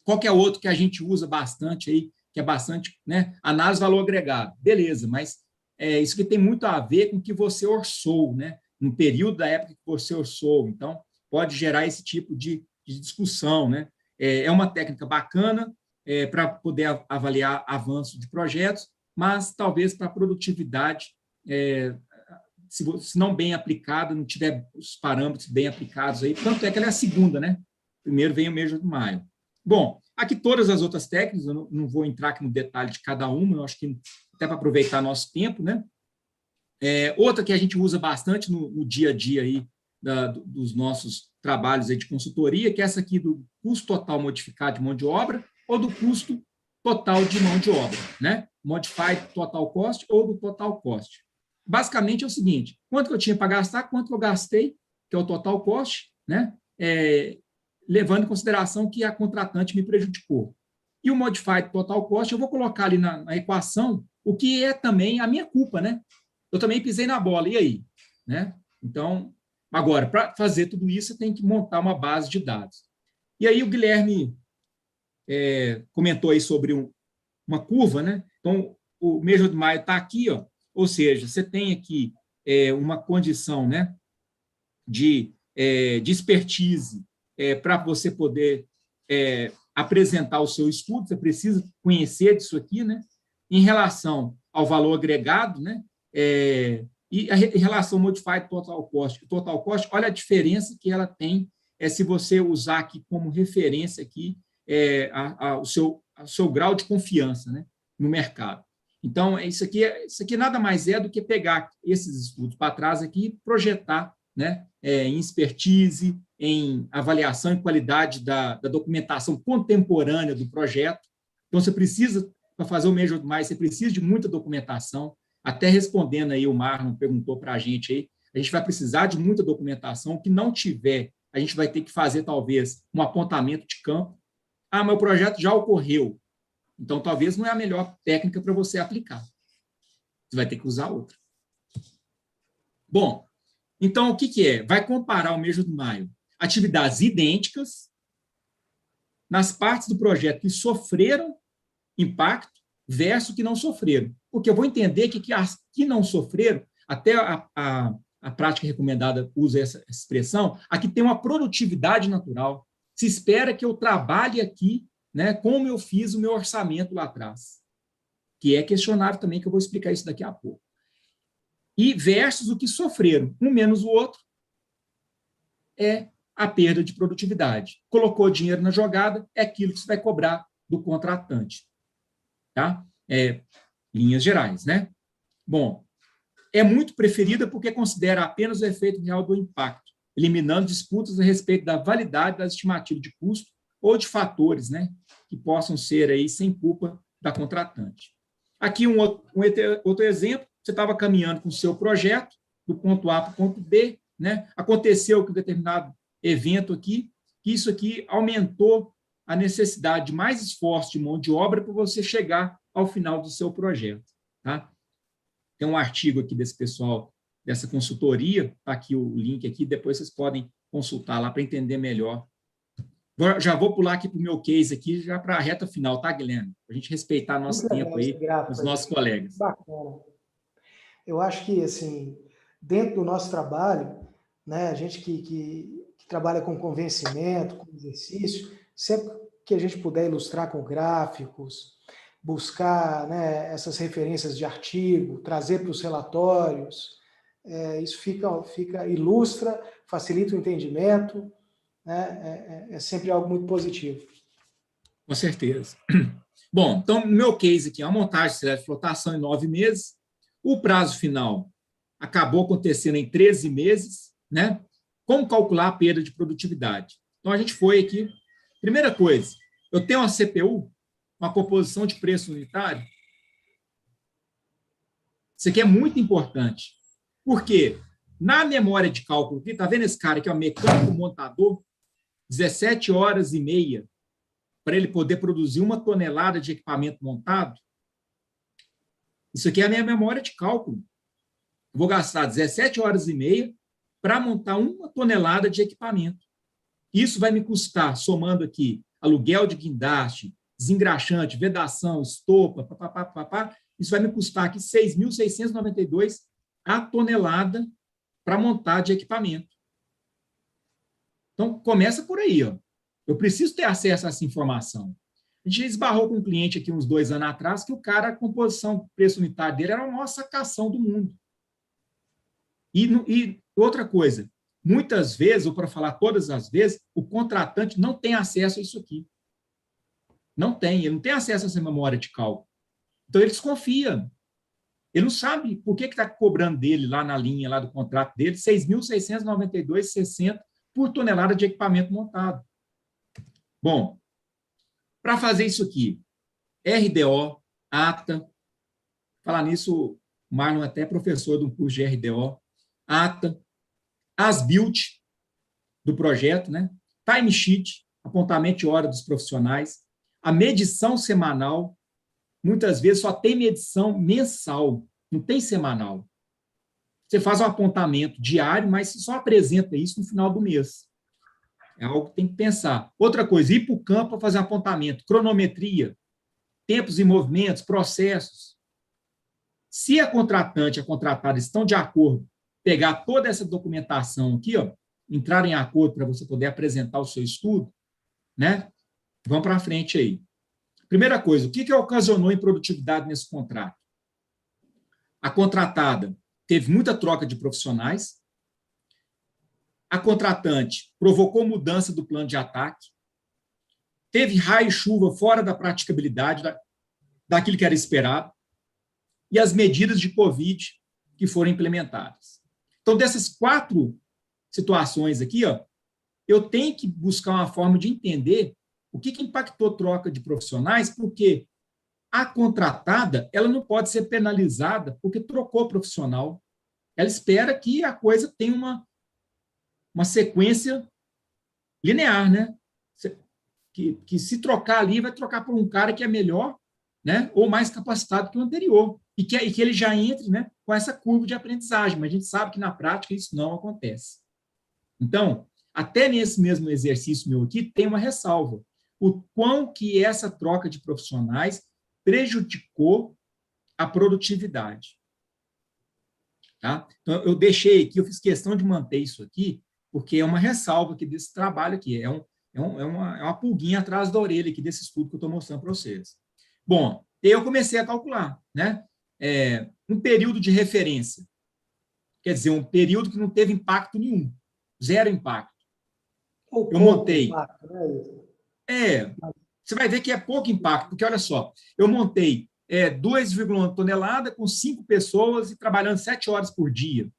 S2: Qual que é outro que a gente usa bastante aí, que é bastante, né? Análise valor agregado. Beleza, mas isso que tem muito a ver com o que você orçou, né? No período da época que você orçou. Então, pode gerar esse tipo de discussão, né? É uma técnica bacana para poder avaliar avanço de projetos, mas talvez para a produtividade, se não bem aplicada, não tiver os parâmetros bem aplicados aí, tanto é que ela é a segunda, né? Primeiro vem o Measure-Mile. Bom, aqui todas as outras técnicas, eu não vou entrar aqui no detalhe de cada uma, eu acho que até para aproveitar nosso tempo, né? Outra que a gente usa bastante no dia a dia aí dos nossos trabalhos aí de consultoria, que é essa aqui do custo total modificado de mão de obra ou do custo total de mão de obra, né? Modified Total Cost ou do Total Cost. Basicamente é o seguinte, quanto que eu tinha para gastar, quanto que eu gastei, que é o Total Cost, né? Levando em consideração que a contratante me prejudicou. E o Modified Total Cost, eu vou colocar ali na equação o que é também a minha culpa, né? Eu também pisei na bola, e aí? Né? Então, agora, para fazer tudo isso, você tem que montar uma base de dados. E aí o Guilherme comentou aí sobre uma curva, né? Então, o Measure-Mile está aqui, ó, ou seja, você tem aqui uma condição, né, de expertise para você poder apresentar o seu estudo, você precisa conhecer disso aqui, né? Em relação ao valor agregado, né? E em relação ao Modified Total Cost. O Total Cost, olha a diferença que ela tem se você usar aqui como referência aqui o seu grau de confiança, né, no mercado. Então, isso aqui nada mais é do que pegar esses estudos para trás aqui e projetar, né, em expertise, em avaliação e qualidade da documentação contemporânea do projeto. Então, você precisa, para fazer o Measure-Mile, você precisa de muita documentação. Até respondendo aí, o Marlon perguntou para a gente vai precisar de muita documentação. O que não tiver, a gente vai ter que fazer, talvez, um apontamento de campo. Mas o projeto já ocorreu. Então, talvez não é a melhor técnica para você aplicar. Você vai ter que usar outra. Bom, então, o que é? Vai comparar o Measure-Mile. Atividades idênticas nas partes do projeto que sofreram impacto versus que não sofreram. Porque eu vou entender que as que não sofreram, até a prática recomendada usa essa expressão, aqui tem uma produtividade natural. Se espera que eu trabalhe aqui, né, como eu fiz o meu orçamento lá atrás, que é questionável também, que eu vou explicar isso daqui a pouco. E versus o que sofreram, um menos o outro, é a perda de produtividade. Colocou dinheiro na jogada, é aquilo que você vai cobrar do contratante. Tá? Linhas gerais, né? Bom, é muito preferida porque considera apenas o efeito real do impacto, eliminando disputas a respeito da validade das estimativas de custo ou de fatores, né, que possam ser aí sem culpa da contratante. Aqui outro exemplo, você estava caminhando com o seu projeto, do ponto A para o ponto B, né, aconteceu que um determinado evento aqui, que isso aqui aumentou a necessidade de mais esforço de mão de obra para você chegar ao final do seu projeto. Tá? Tem um artigo aqui desse pessoal, dessa consultoria, está aqui o link aqui, depois vocês podem consultar lá para entender melhor. Já vou pular aqui para o meu case aqui, já para a reta final, tá, Guilherme? Para a gente respeitar nosso tempo aí, os nossos colegas.
S1: Bacana. Eu acho que, assim, dentro do nosso trabalho, né, a gente que trabalha com convencimento, com exercício, sempre que a gente puder ilustrar com gráficos, buscar, né, essas referências de artigo, trazer para os relatórios, isso ilustra, facilita o entendimento, né, é sempre algo muito positivo.
S2: Com certeza. Bom, então, no meu case aqui, a montagem de flotação em 9 meses, o prazo final acabou acontecendo em 13 meses, né? Como calcular a perda de produtividade? Então, a gente foi aqui. Primeira coisa, eu tenho uma CPU, uma composição de preço unitário. Isso aqui é muito importante. Por quê? Na memória de cálculo, está vendo esse cara aqui, o mecânico montador, 17 horas e meia para ele poder produzir 1 tonelada de equipamento montado? Isso aqui é a minha memória de cálculo. Eu vou gastar 17 horas e meia para montar 1 tonelada de equipamento. Isso vai me custar, somando aqui, aluguel de guindaste, desengraxante, vedação, estopa, isso vai me custar aqui 6.692 a tonelada para montar de equipamento. Então, começa por aí. Ó. Eu preciso ter acesso a essa informação. A gente esbarrou com um cliente aqui uns 2 anos atrás que o cara, a composição, preço unitário dele era a maior sacação do mundo. E outra coisa, muitas vezes, ou para falar todas as vezes, o contratante não tem acesso a isso aqui. Não tem, ele não tem acesso a essa memória de cálculo. Então, ele desconfia. Ele não sabe por que está cobrando dele, lá na linha lá do contrato dele, 6.692,60 por tonelada de equipamento montado. Bom, para fazer isso aqui, RDO, ata, falar nisso, o Marlon até é professor de um curso de RDO, ata, as-built do projeto, né? Timesheet, apontamento de hora dos profissionais, a medição semanal, muitas vezes só tem medição mensal, não tem semanal. Você faz um apontamento diário, mas só apresenta isso no final do mês. É algo que tem que pensar. Outra coisa, ir para o campo para fazer apontamento, cronometria, tempos e movimentos, processos. Se a contratante e a contratada estão de acordo, pegar toda essa documentação aqui, ó, entrar em acordo para você poder apresentar o seu estudo, né? Vamos para frente aí. Primeira coisa, o que ocasionou improdutividade nesse contrato? A contratada teve muita troca de profissionais, a contratante provocou mudança do plano de ataque, teve raio e chuva fora da praticabilidade daquilo que era esperado, e as medidas de Covid que foram implementadas. Então, dessas 4 situações aqui, ó, eu tenho que buscar uma forma de entender o que impactou a troca de profissionais, porque a contratada ela não pode ser penalizada porque trocou profissional. Ela espera que a coisa tenha uma sequência linear, né? Que se trocar ali, vai trocar por um cara que é melhor, né? Ou mais capacitado que o anterior. E que ele já entre, né, com essa curva de aprendizagem. Mas a gente sabe que na prática isso não acontece. Então, até nesse mesmo exercício meu aqui, tem uma ressalva. O quão que essa troca de profissionais prejudicou a produtividade. Tá? Então, eu deixei aqui, eu fiz questão de manter isso aqui, porque é uma ressalva aqui desse trabalho aqui, é uma pulguinha atrás da orelha aqui desse estudo que eu estou mostrando para vocês. Bom, eu comecei a calcular, né? Um período de referência, quer dizer, um período que não teve impacto nenhum, 0 impacto. Eu montei...
S1: Impacto, né?
S2: Você vai ver que é pouco impacto, porque olha só, eu montei 2,1 tonelada com 5 pessoas e trabalhando 7 horas por dia.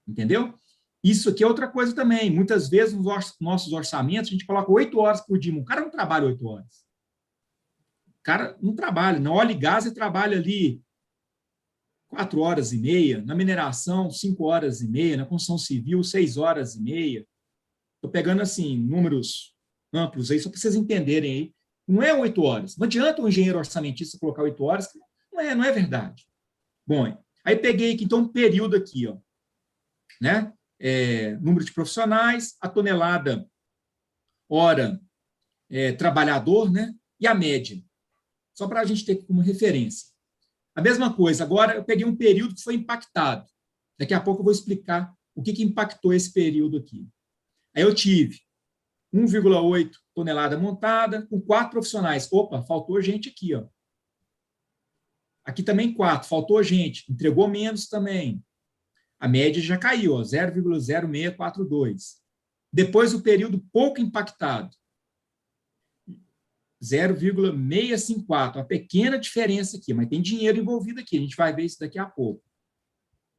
S2: Entendeu? Isso aqui é outra coisa também. Muitas vezes, nos nossos orçamentos, a gente coloca 8 horas por dia. O cara não trabalha 8 horas. O cara não trabalha. Na óleo e gás, ele trabalha ali 4 horas e meia. Na mineração, 5 horas e meia. Na construção civil, 6 horas e meia. Estou pegando, assim, números amplos aí, só para vocês entenderem aí. Não é 8 horas. Não adianta o engenheiro orçamentista colocar 8 horas, não é verdade. Bom, aí peguei aqui, então, um período aqui, ó, né? Número de profissionais, a tonelada hora trabalhador, né? E a média. Só para a gente ter como referência. A mesma coisa, agora eu peguei um período que foi impactado. Daqui a pouco eu vou explicar o que impactou esse período aqui. Aí eu tive 1,8 tonelada montada com 4 profissionais. Opa, faltou gente aqui, ó. Aqui também 4, faltou gente. Entregou menos também. A média já caiu, 0,0642. Depois o período pouco impactado, 0,654. Uma pequena diferença aqui, mas tem dinheiro envolvido aqui. A gente vai ver isso daqui a pouco.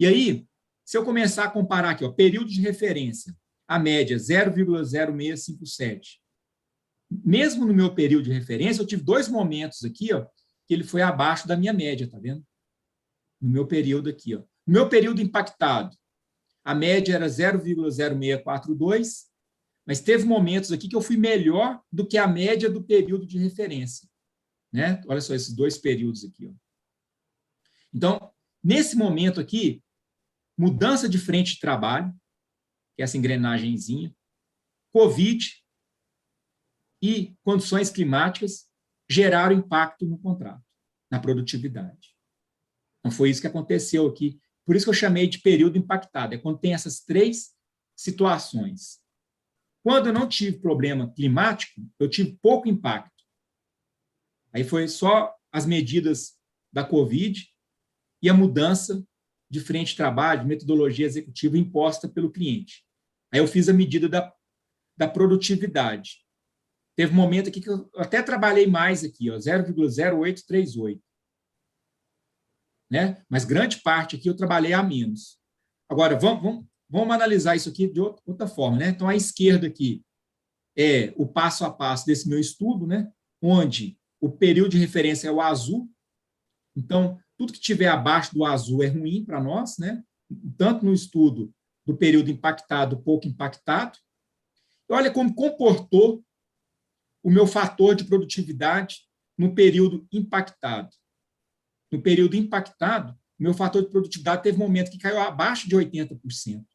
S2: E aí, se eu começar a comparar aqui, ó, período de referência, a média 0,0657. Mesmo no meu período de referência, eu tive 2 momentos aqui, ó, que ele foi abaixo da minha média, tá vendo? No meu período aqui, ó. No meu período impactado, a média era 0,0642, mas teve momentos aqui que eu fui melhor do que a média do período de referência, né? Olha só esses 2 períodos aqui, ó. Então, nesse momento aqui, mudança de frente de trabalho, que é essa engrenagemzinha, Covid e condições climáticas geraram impacto no contrato, na produtividade. Então, foi isso que aconteceu aqui. Por isso que eu chamei de período impactado. É quando tem essas 3 situações. Quando eu não tive problema climático, eu tive pouco impacto. Aí foi só as medidas da Covid e a mudança de frente de trabalho, de metodologia executiva imposta pelo cliente. Aí eu fiz a medida da produtividade. Teve um momento aqui que eu até trabalhei mais aqui, 0,0838. Né? Mas grande parte aqui eu trabalhei a menos. Agora, vamos analisar isso aqui de outra forma. Né? Então, à esquerda aqui é o passo a passo desse meu estudo, né? Onde o período de referência é o azul. Então, tudo que estiver abaixo do azul é ruim para nós, né? Tanto no estudo do período impactado, pouco impactado. E olha como comportou o meu fator de produtividade no período impactado. No período impactado, meu fator de produtividade teve um momento que caiu abaixo de 80%.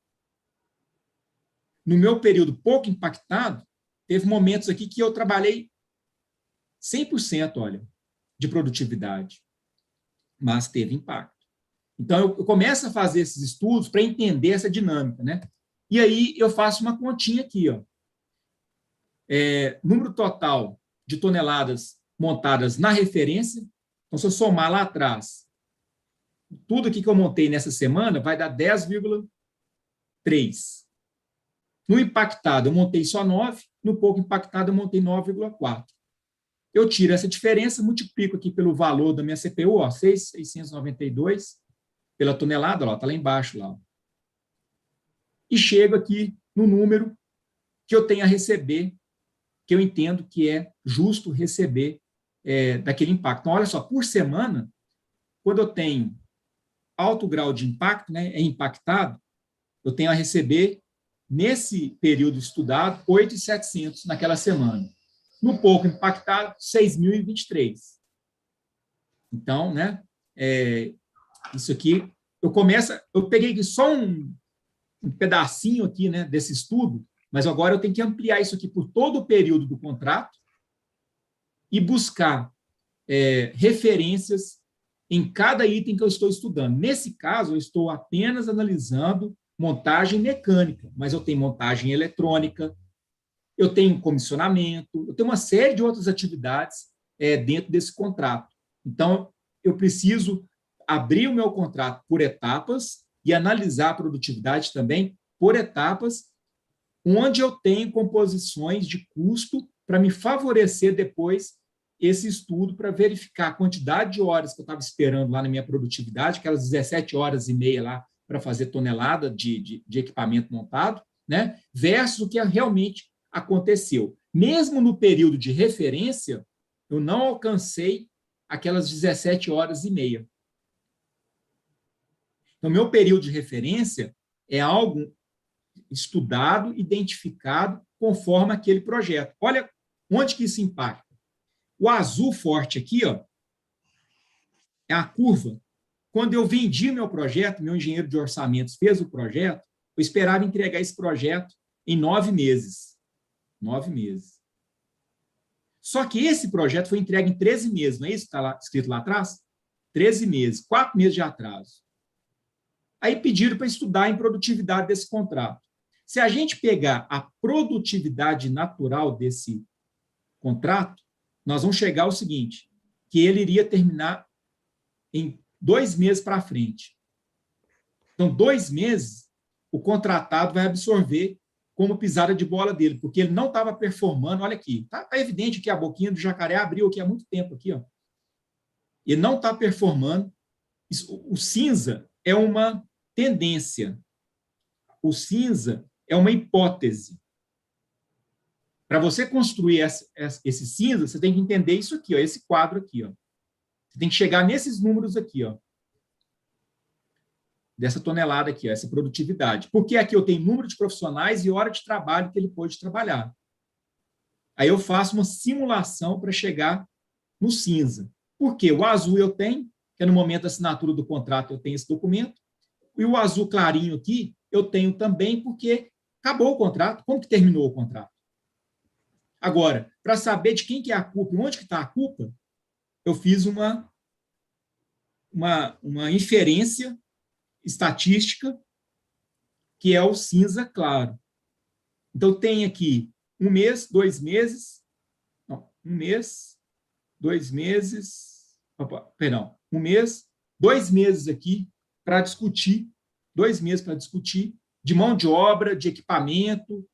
S2: No meu período pouco impactado, teve momentos aqui que eu trabalhei 100%, olha, de produtividade, mas teve impacto. Então, eu começo a fazer esses estudos para entender essa dinâmica, né? E aí, eu faço uma continha aqui, ó. Número total de toneladas montadas na referência. Então, se eu somar lá atrás, tudo aqui que eu montei nessa semana vai dar 10,3. No impactado, eu montei só 9. No pouco impactado, eu montei 9,4. Eu tiro essa diferença, multiplico aqui pelo valor da minha CPU, ó, 6,692 pela tonelada, está lá embaixo. Lá, ó. E chego aqui no número que eu tenho a receber, que eu entendo que é justo receber daquele impacto. Então, olha só, por semana, quando eu tenho alto grau de impacto, né, é impactado, eu tenho a receber, nesse período estudado, 8.700 naquela semana. No pouco impactado, 6.023. Então, né, isso aqui, eu peguei aqui só um pedacinho aqui, né, desse estudo, mas agora eu tenho que ampliar isso aqui por todo o período do contrato e buscar referências em cada item que eu estou estudando. Nesse caso, eu estou apenas analisando montagem mecânica, mas eu tenho montagem eletrônica, eu tenho comissionamento, eu tenho uma série de outras atividades dentro desse contrato. Então, eu preciso abrir o meu contrato por etapas e analisar a produtividade também por etapas, onde eu tenho composições de custo para me favorecer depois esse estudo para verificar a quantidade de horas que eu estava esperando lá na minha produtividade, aquelas 17 horas e meia lá para fazer tonelada de equipamento montado, né, versus o que realmente aconteceu. Mesmo no período de referência, eu não alcancei aquelas 17 horas e meia. Então, meu período de referência é algo estudado, identificado, conforme aquele projeto. Olha onde que isso impacta. O azul forte aqui, ó, é a curva. Quando eu vendi meu projeto, meu engenheiro de orçamentos fez o projeto, eu esperava entregar esse projeto em 9 meses. 9 meses. Só que esse projeto foi entregue em 13 meses, não é isso que está escrito lá atrás? 13 meses, 4 meses de atraso. Aí pediram para estudar em produtividade desse contrato. Se a gente pegar a produtividade natural desse contrato, nós vamos chegar ao seguinte, que ele iria terminar em 2 meses para frente. Então, 2 meses, o contratado vai absorver como pisada de bola dele, porque ele não estava performando, olha aqui, está evidente que a boquinha do jacaré abriu aqui há muito tempo, aqui, ó. Ele não está performando. O cinza é uma tendência. O cinza é uma hipótese. Para você construir esse cinza, você tem que entender isso aqui, ó, esse quadro aqui. Ó. Você tem que chegar nesses números aqui, ó, dessa tonelada aqui, ó, essa produtividade. Porque aqui eu tenho número de profissionais e hora de trabalho que ele pôde trabalhar. Aí eu faço uma simulação para chegar no cinza. Por quê? O azul eu tenho, que é no momento da assinatura do contrato eu tenho esse documento, e o azul clarinho aqui eu tenho também porque acabou o contrato. Como que terminou o contrato? Agora, para saber de quem que é a culpa e onde que está a culpa, eu fiz uma inferência estatística, que é o cinza claro. Então, tem aqui 1 mês, 2 meses, não, 1 mês, 2 meses, perdão, 1 mês, 2 meses aqui para discutir, 2 meses para discutir, de mão de obra, de equipamento,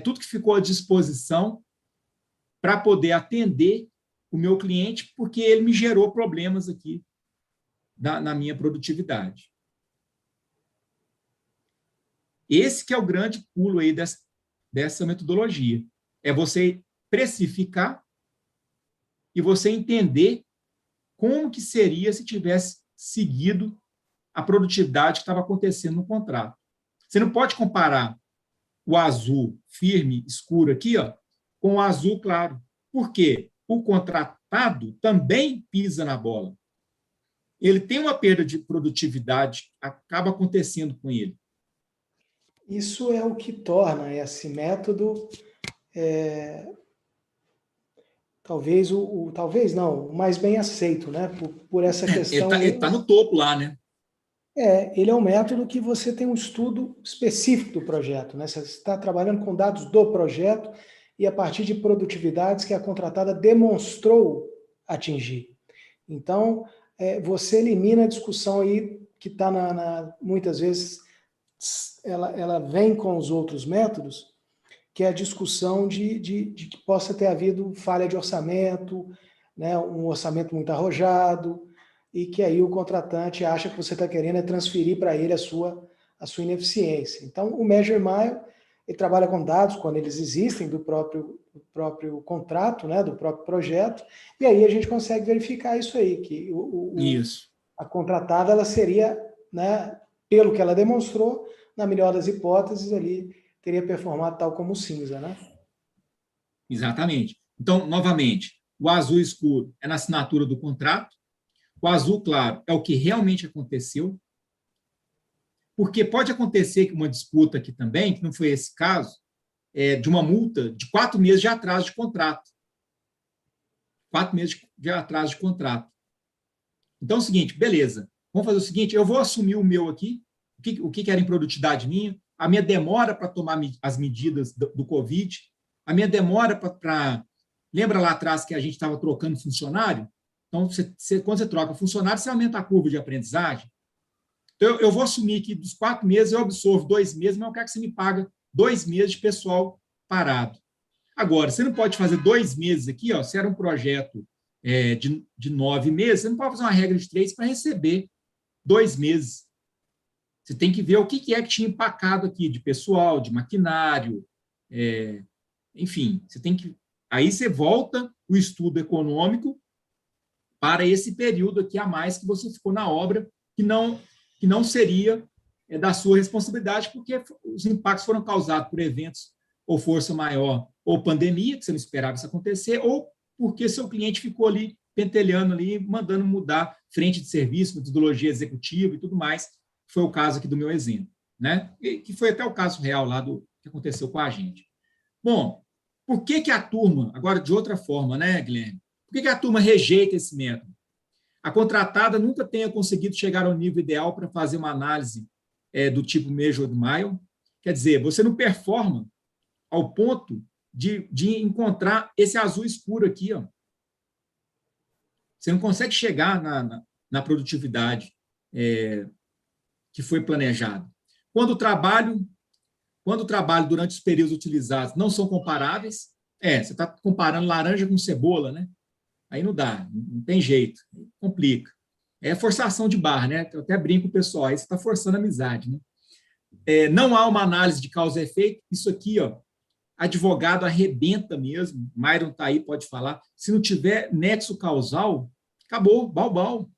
S2: tudo que ficou à disposição para poder atender o meu cliente, porque ele me gerou problemas aqui na minha produtividade. Esse que é o grande pulo aí dessa metodologia. É você precificar e você entender como que seria se tivesse seguido a produtividade que estava acontecendo no contrato. Você não pode comparar o azul firme, escuro aqui, ó, com o azul claro. Por quê? O contratado também pisa na bola. Ele tem uma perda de produtividade, acaba acontecendo com ele.
S1: Isso é o que torna esse método, talvez talvez não, o mais bem aceito, né? Por essa questão.
S2: Ele tá no topo lá, né?
S1: Ele é um método que você tem um estudo específico do projeto, né? Você está trabalhando com dados do projeto e a partir de produtividades que a contratada demonstrou atingir. Então, você elimina a discussão aí que está muitas vezes ela vem com os outros métodos, que é a discussão de que possa ter havido falha de orçamento, né, um orçamento muito arrojado, e que aí o contratante acha que você está querendo transferir para ele a sua ineficiência. Então, o Measure Mile, ele trabalha com dados, quando eles existem, do próprio contrato, né, do próprio projeto, e aí a gente consegue verificar isso aí, que a contratada ela seria, né, pelo que ela demonstrou, na melhor das hipóteses, ali teria performado tal como o cinza, né?
S2: Exatamente. Então, novamente, o azul escuro é na assinatura do contrato, o azul claro é o que realmente aconteceu, porque pode acontecer que uma disputa aqui também, que não foi esse caso, de uma multa de 4 meses de atraso de contrato. 4 meses de atraso de contrato. Então, é o seguinte, beleza, vamos fazer o seguinte, eu vou assumir o meu aqui, o que era improdutividade minha, a minha demora para tomar as medidas do Covid, a minha demora para... Lembra lá atrás que a gente estava trocando funcionário? Então, quando você troca funcionário, você aumenta a curva de aprendizagem. Então, eu vou assumir que dos 4 meses eu absorvo 2 meses, mas eu quero que você me paga 2 meses de pessoal parado. Agora, você não pode fazer 2 meses aqui, ó, se era um projeto de 9 meses, você não pode fazer uma regra de 3 para receber 2 meses. Você tem que ver o que é que tinha empacado aqui de pessoal, de maquinário, enfim, você tem que... Aí você volta o estudo econômico para esse período aqui a mais que você ficou na obra, que não seria da sua responsabilidade, porque os impactos foram causados por eventos ou força maior, ou pandemia, que você não esperava isso acontecer, ou porque seu cliente ficou ali pentelhando ali, mandando mudar frente de serviço, metodologia executiva e tudo mais. Foi o caso aqui do meu exemplo, né? E que foi até o caso real lá do que aconteceu com a gente. Bom, por que a turma, agora de outra forma, né, Guilherme? Por que a turma rejeita esse método? A contratada nunca tenha conseguido chegar ao nível ideal para fazer uma análise do tipo Measured Mile. Quer dizer, você não performa ao ponto de encontrar esse azul escuro aqui. Ó. Você não consegue chegar na produtividade que foi planejado. Quando o trabalho durante os períodos utilizados não são comparáveis, você está comparando laranja com cebola, né? Aí não dá, não tem jeito, complica. É forçação de barra, né? Eu até brinco com o pessoal, aí você está forçando a amizade, né? Não há uma análise de causa e efeito, isso aqui, ó, advogado arrebenta mesmo, Myron está aí, pode falar, se não tiver nexo causal, acabou, bal.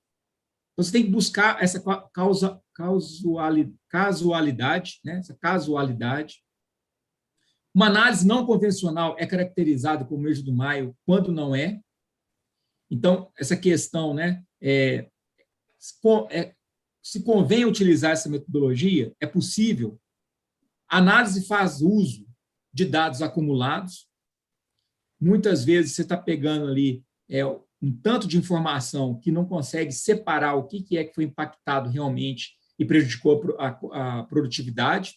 S2: Você tem que buscar essa casualidade, né? Essa casualidade. Uma análise não convencional é caracterizada como Measured Mile quando não é. Então, essa questão, né? Se convém utilizar essa metodologia, é possível. A análise faz uso de dados acumulados. Muitas vezes você está pegando ali um tanto de informação que não consegue separar o que é que foi impactado realmente e prejudicou a produtividade.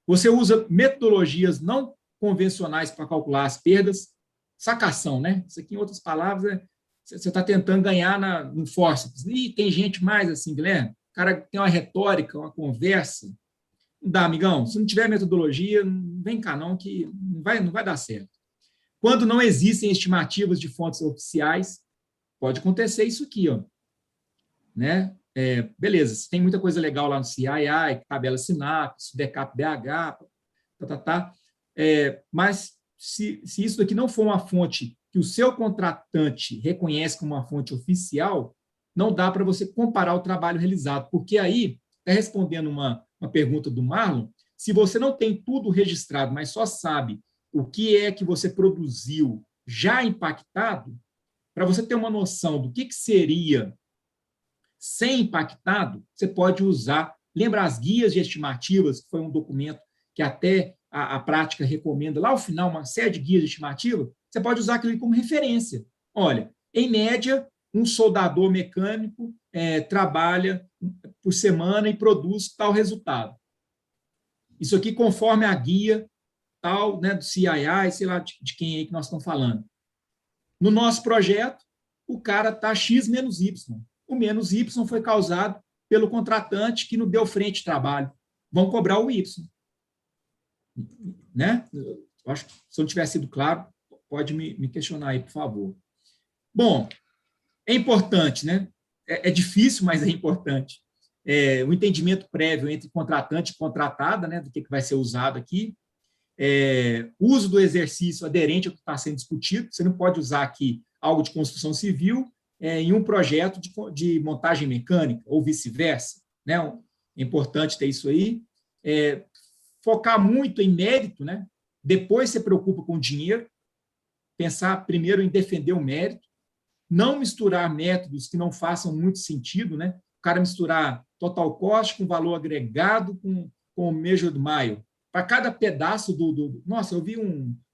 S2: Você usa metodologias não convencionais para calcular as perdas. Sacação, né? Isso aqui, em outras palavras, você está tentando ganhar no forceps. E tem gente mais assim, Guilherme, o cara tem uma retórica, uma conversa. Não dá, amigão. Se não tiver metodologia, vem cá não, que não vai dar certo. Quando não existem estimativas de fontes oficiais, pode acontecer isso aqui, ó. Né? Beleza, tem muita coisa legal lá no CII, tabela SINAPS, DECAP BH, mas se isso daqui não for uma fonte que o seu contratante reconhece como uma fonte oficial, não dá para você comparar o trabalho realizado, porque aí, está respondendo uma pergunta do Marlon, se você não tem tudo registrado, mas só sabe o que é que você produziu já impactado, para você ter uma noção do que seria ser impactado, você pode usar, lembra as guias de estimativas, que foi um documento que até a prática recomenda, lá ao final, uma série de guias de estimativa, você pode usar aquilo como referência. Olha, em média, um soldador mecânico trabalha por semana e produz tal resultado. Isso aqui conforme a guia tal, né, do CII, sei lá de quem aí que nós estamos falando. No nosso projeto, o cara está X menos Y. O menos Y foi causado pelo contratante que não deu frente de trabalho. Vão cobrar o Y. Né? Eu acho que se eu não tiver sido claro, pode me questionar aí, por favor. Bom, é importante, né? É difícil, mas é importante. O entendimento prévio entre contratante e contratada, né, do que vai ser usado aqui. Uso do exercício aderente ao que está sendo discutido. Você não pode usar aqui algo de construção civil em um projeto de montagem mecânica, ou vice-versa. Né? É importante ter isso aí. Focar muito em mérito, né? Depois você preocupa com o dinheiro, pensar primeiro em defender o mérito, não misturar métodos que não façam muito sentido, né? O cara misturar total cost com valor agregado com o Measured Mile. Para cada pedaço Nossa, eu vi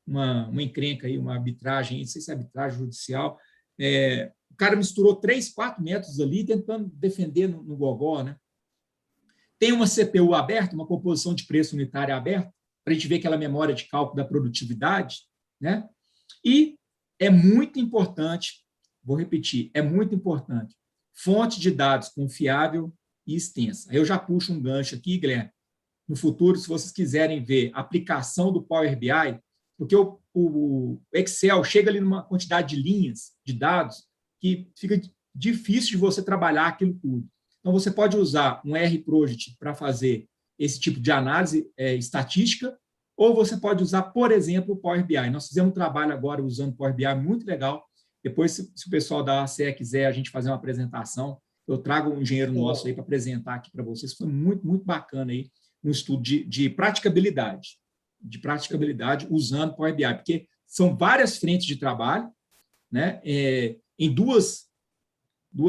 S2: uma encrenca aí, uma arbitragem, não sei se é arbitragem judicial, o cara misturou 3, 4 métodos ali, tentando defender no gogó, né? Tem uma CPU aberta, uma composição de preço unitária aberta, para a gente ver aquela memória de cálculo da produtividade, né? E é muito importante, vou repetir, é muito importante, fonte de dados confiável e extensa. Eu já puxo um gancho aqui, Guilherme. No futuro, se vocês quiserem ver a aplicação do Power BI, porque o Excel chega ali numa quantidade de linhas de dados que fica difícil de você trabalhar aquilo tudo. Então, você pode usar um RProject para fazer esse tipo de análise estatística, ou você pode usar, por exemplo, o Power BI. Nós fizemos um trabalho agora usando o Power BI muito legal. Depois, se o pessoal da ACE quiser a gente fazer uma apresentação, eu trago um engenheiro nosso aí para apresentar aqui para vocês. Foi muito, muito bacana aí, um estudo de praticabilidade usando Power BI, porque são várias frentes de trabalho, né, em duas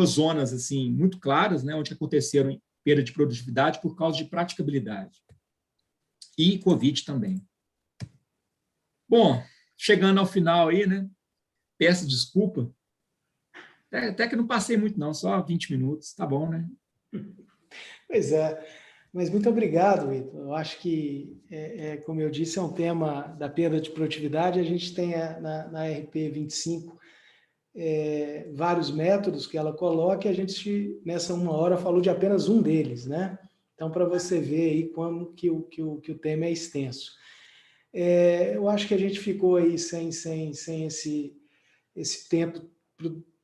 S2: zonas assim, muito claras, né, onde aconteceram perda de produtividade por causa de praticabilidade. E Covid também. Bom, chegando ao final aí, né, peço desculpa, até que não passei muito não, só 20 minutos, tá bom, né?
S1: Pois é, mas muito obrigado, Vitor. Eu acho que, como eu disse, é um tema da perda de produtividade. A gente tem na RP 25 vários métodos que ela coloca e a gente, nessa 1 hora, falou de apenas um deles, né? Então, para você ver aí como que o tema é extenso. Eu acho que a gente ficou aí sem esse tempo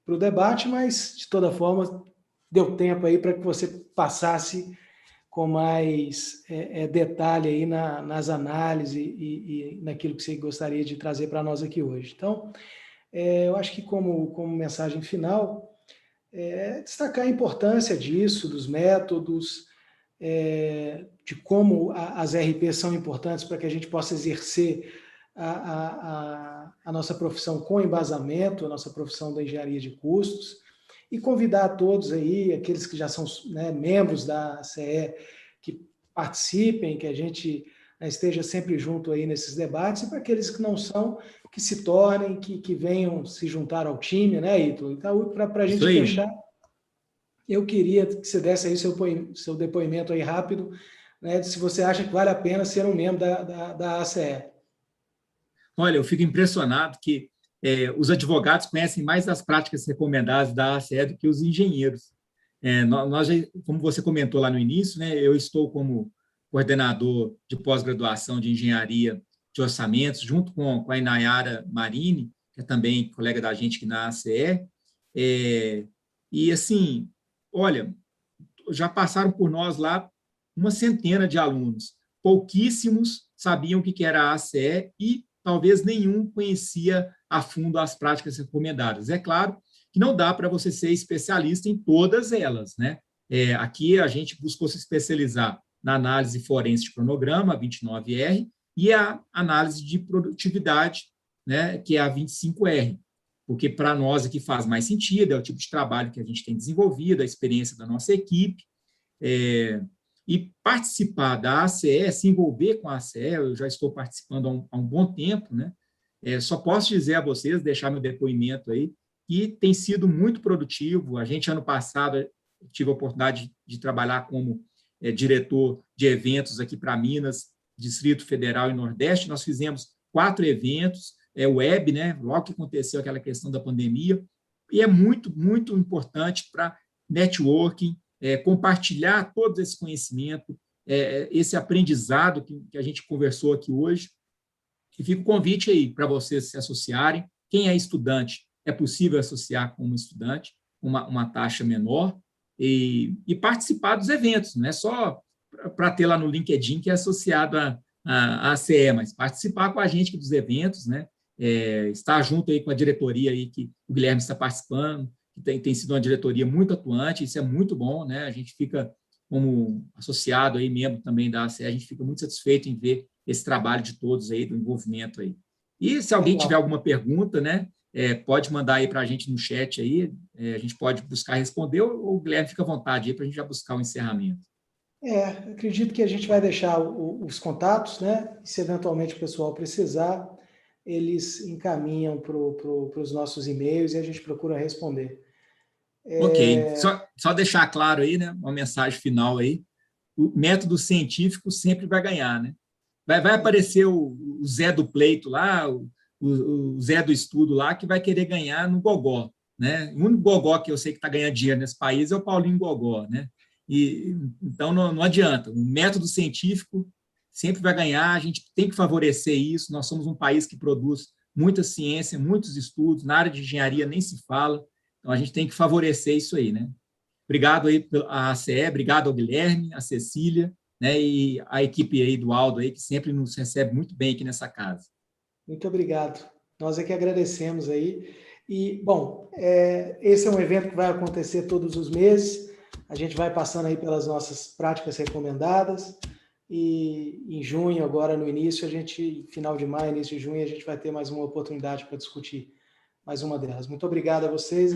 S1: para o debate, mas, de toda forma, deu tempo aí para que você passasse com mais detalhe aí nas análises e naquilo que você gostaria de trazer para nós aqui hoje. Então, eu acho que como mensagem final, destacar a importância disso, dos métodos, de como as RPs são importantes para que a gente possa exercer a nossa profissão com embasamento, a nossa profissão da engenharia de custos, e convidar a todos aí, aqueles que já são, né, membros da CE, que participem, que a gente, né, esteja sempre junto aí nesses debates, e para aqueles que não são, que se tornem, que venham se juntar ao time, né, Ítalo? Então, para a gente fechar, eu queria que você desse aí seu depoimento aí rápido, né, se você acha que vale a pena ser um membro da ACE.
S2: Olha, eu fico impressionado que os advogados conhecem mais as práticas recomendadas da ACE do que os engenheiros. Nós, como você comentou lá no início, né, eu estou como coordenador de pós-graduação de engenharia de orçamentos, junto com a Inayara Marini, que é também colega da gente aqui na ACE. E, assim, olha, já passaram por nós lá uma centena de alunos. Pouquíssimos sabiam o que era a ACE e talvez nenhum conhecia a fundo as práticas recomendadas. É claro que não dá para você ser especialista em todas elas, né? Aqui a gente buscou se especializar na análise forense de cronograma, a 29R, e a análise de produtividade, né, que é a 25R, porque para nós aqui faz mais sentido, é o tipo de trabalho que a gente tem desenvolvido, a experiência da nossa equipe, e participar da ACE, se envolver com a ACE, eu já estou participando há um bom tempo, né? Só posso dizer a vocês, deixar meu depoimento aí, que tem sido muito produtivo. A gente, ano passado, tive a oportunidade de trabalhar como diretor de eventos aqui para Minas, Distrito Federal e Nordeste. Nós fizemos 4 eventos, web, né? Logo que aconteceu aquela questão da pandemia, e é muito, muito importante para networking, compartilhar todo esse conhecimento, esse aprendizado que a gente conversou aqui hoje. E fica o convite aí para vocês se associarem. Quem é estudante, é possível associar como estudante, uma taxa menor, e participar dos eventos, não é só para ter lá no LinkedIn que é associado à ACE, mas participar com a gente dos eventos, né? Estar junto aí com a diretoria aí que o Guilherme está participando, que tem sido uma diretoria muito atuante, isso é muito bom, né? A gente fica, como associado aí, membro também da ACE, a gente fica muito satisfeito em ver esse trabalho de todos aí, do envolvimento aí. E se alguém tiver alguma pergunta, né, pode mandar aí para a gente no chat aí, a gente pode buscar responder, ou o Guilherme fica à vontade aí para a gente já buscar o encerramento.
S1: Acredito que a gente vai deixar os contatos, né? Se eventualmente o pessoal precisar, eles encaminham para os nossos e-mails e a gente procura responder.
S2: Ok, só deixar claro aí, né, uma mensagem final aí, o método científico sempre vai ganhar, né? Vai aparecer o Zé do pleito lá, o Zé do estudo lá, que vai querer ganhar no gogó, né? O único gogó que eu sei que está ganhando dinheiro nesse país é o Paulinho Gogó, né? Então, não adianta. O método científico sempre vai ganhar, a gente tem que favorecer isso. Nós somos um país que produz muita ciência, muitos estudos, na área de engenharia nem se fala. Então, a gente tem que favorecer isso aí, né? Obrigado aí à ACE, obrigado ao Guilherme, à Cecília, né, e a equipe aí do Aldo aí, que sempre nos recebe muito bem aqui nessa casa.
S1: Muito obrigado. Nós é que agradecemos aí. E, bom, esse é um evento que vai acontecer todos os meses. A gente vai passando aí pelas nossas práticas recomendadas. E em junho, agora no início, final de maio, início de junho, a gente vai ter mais uma oportunidade para discutir mais uma delas. Muito obrigado a vocês aí.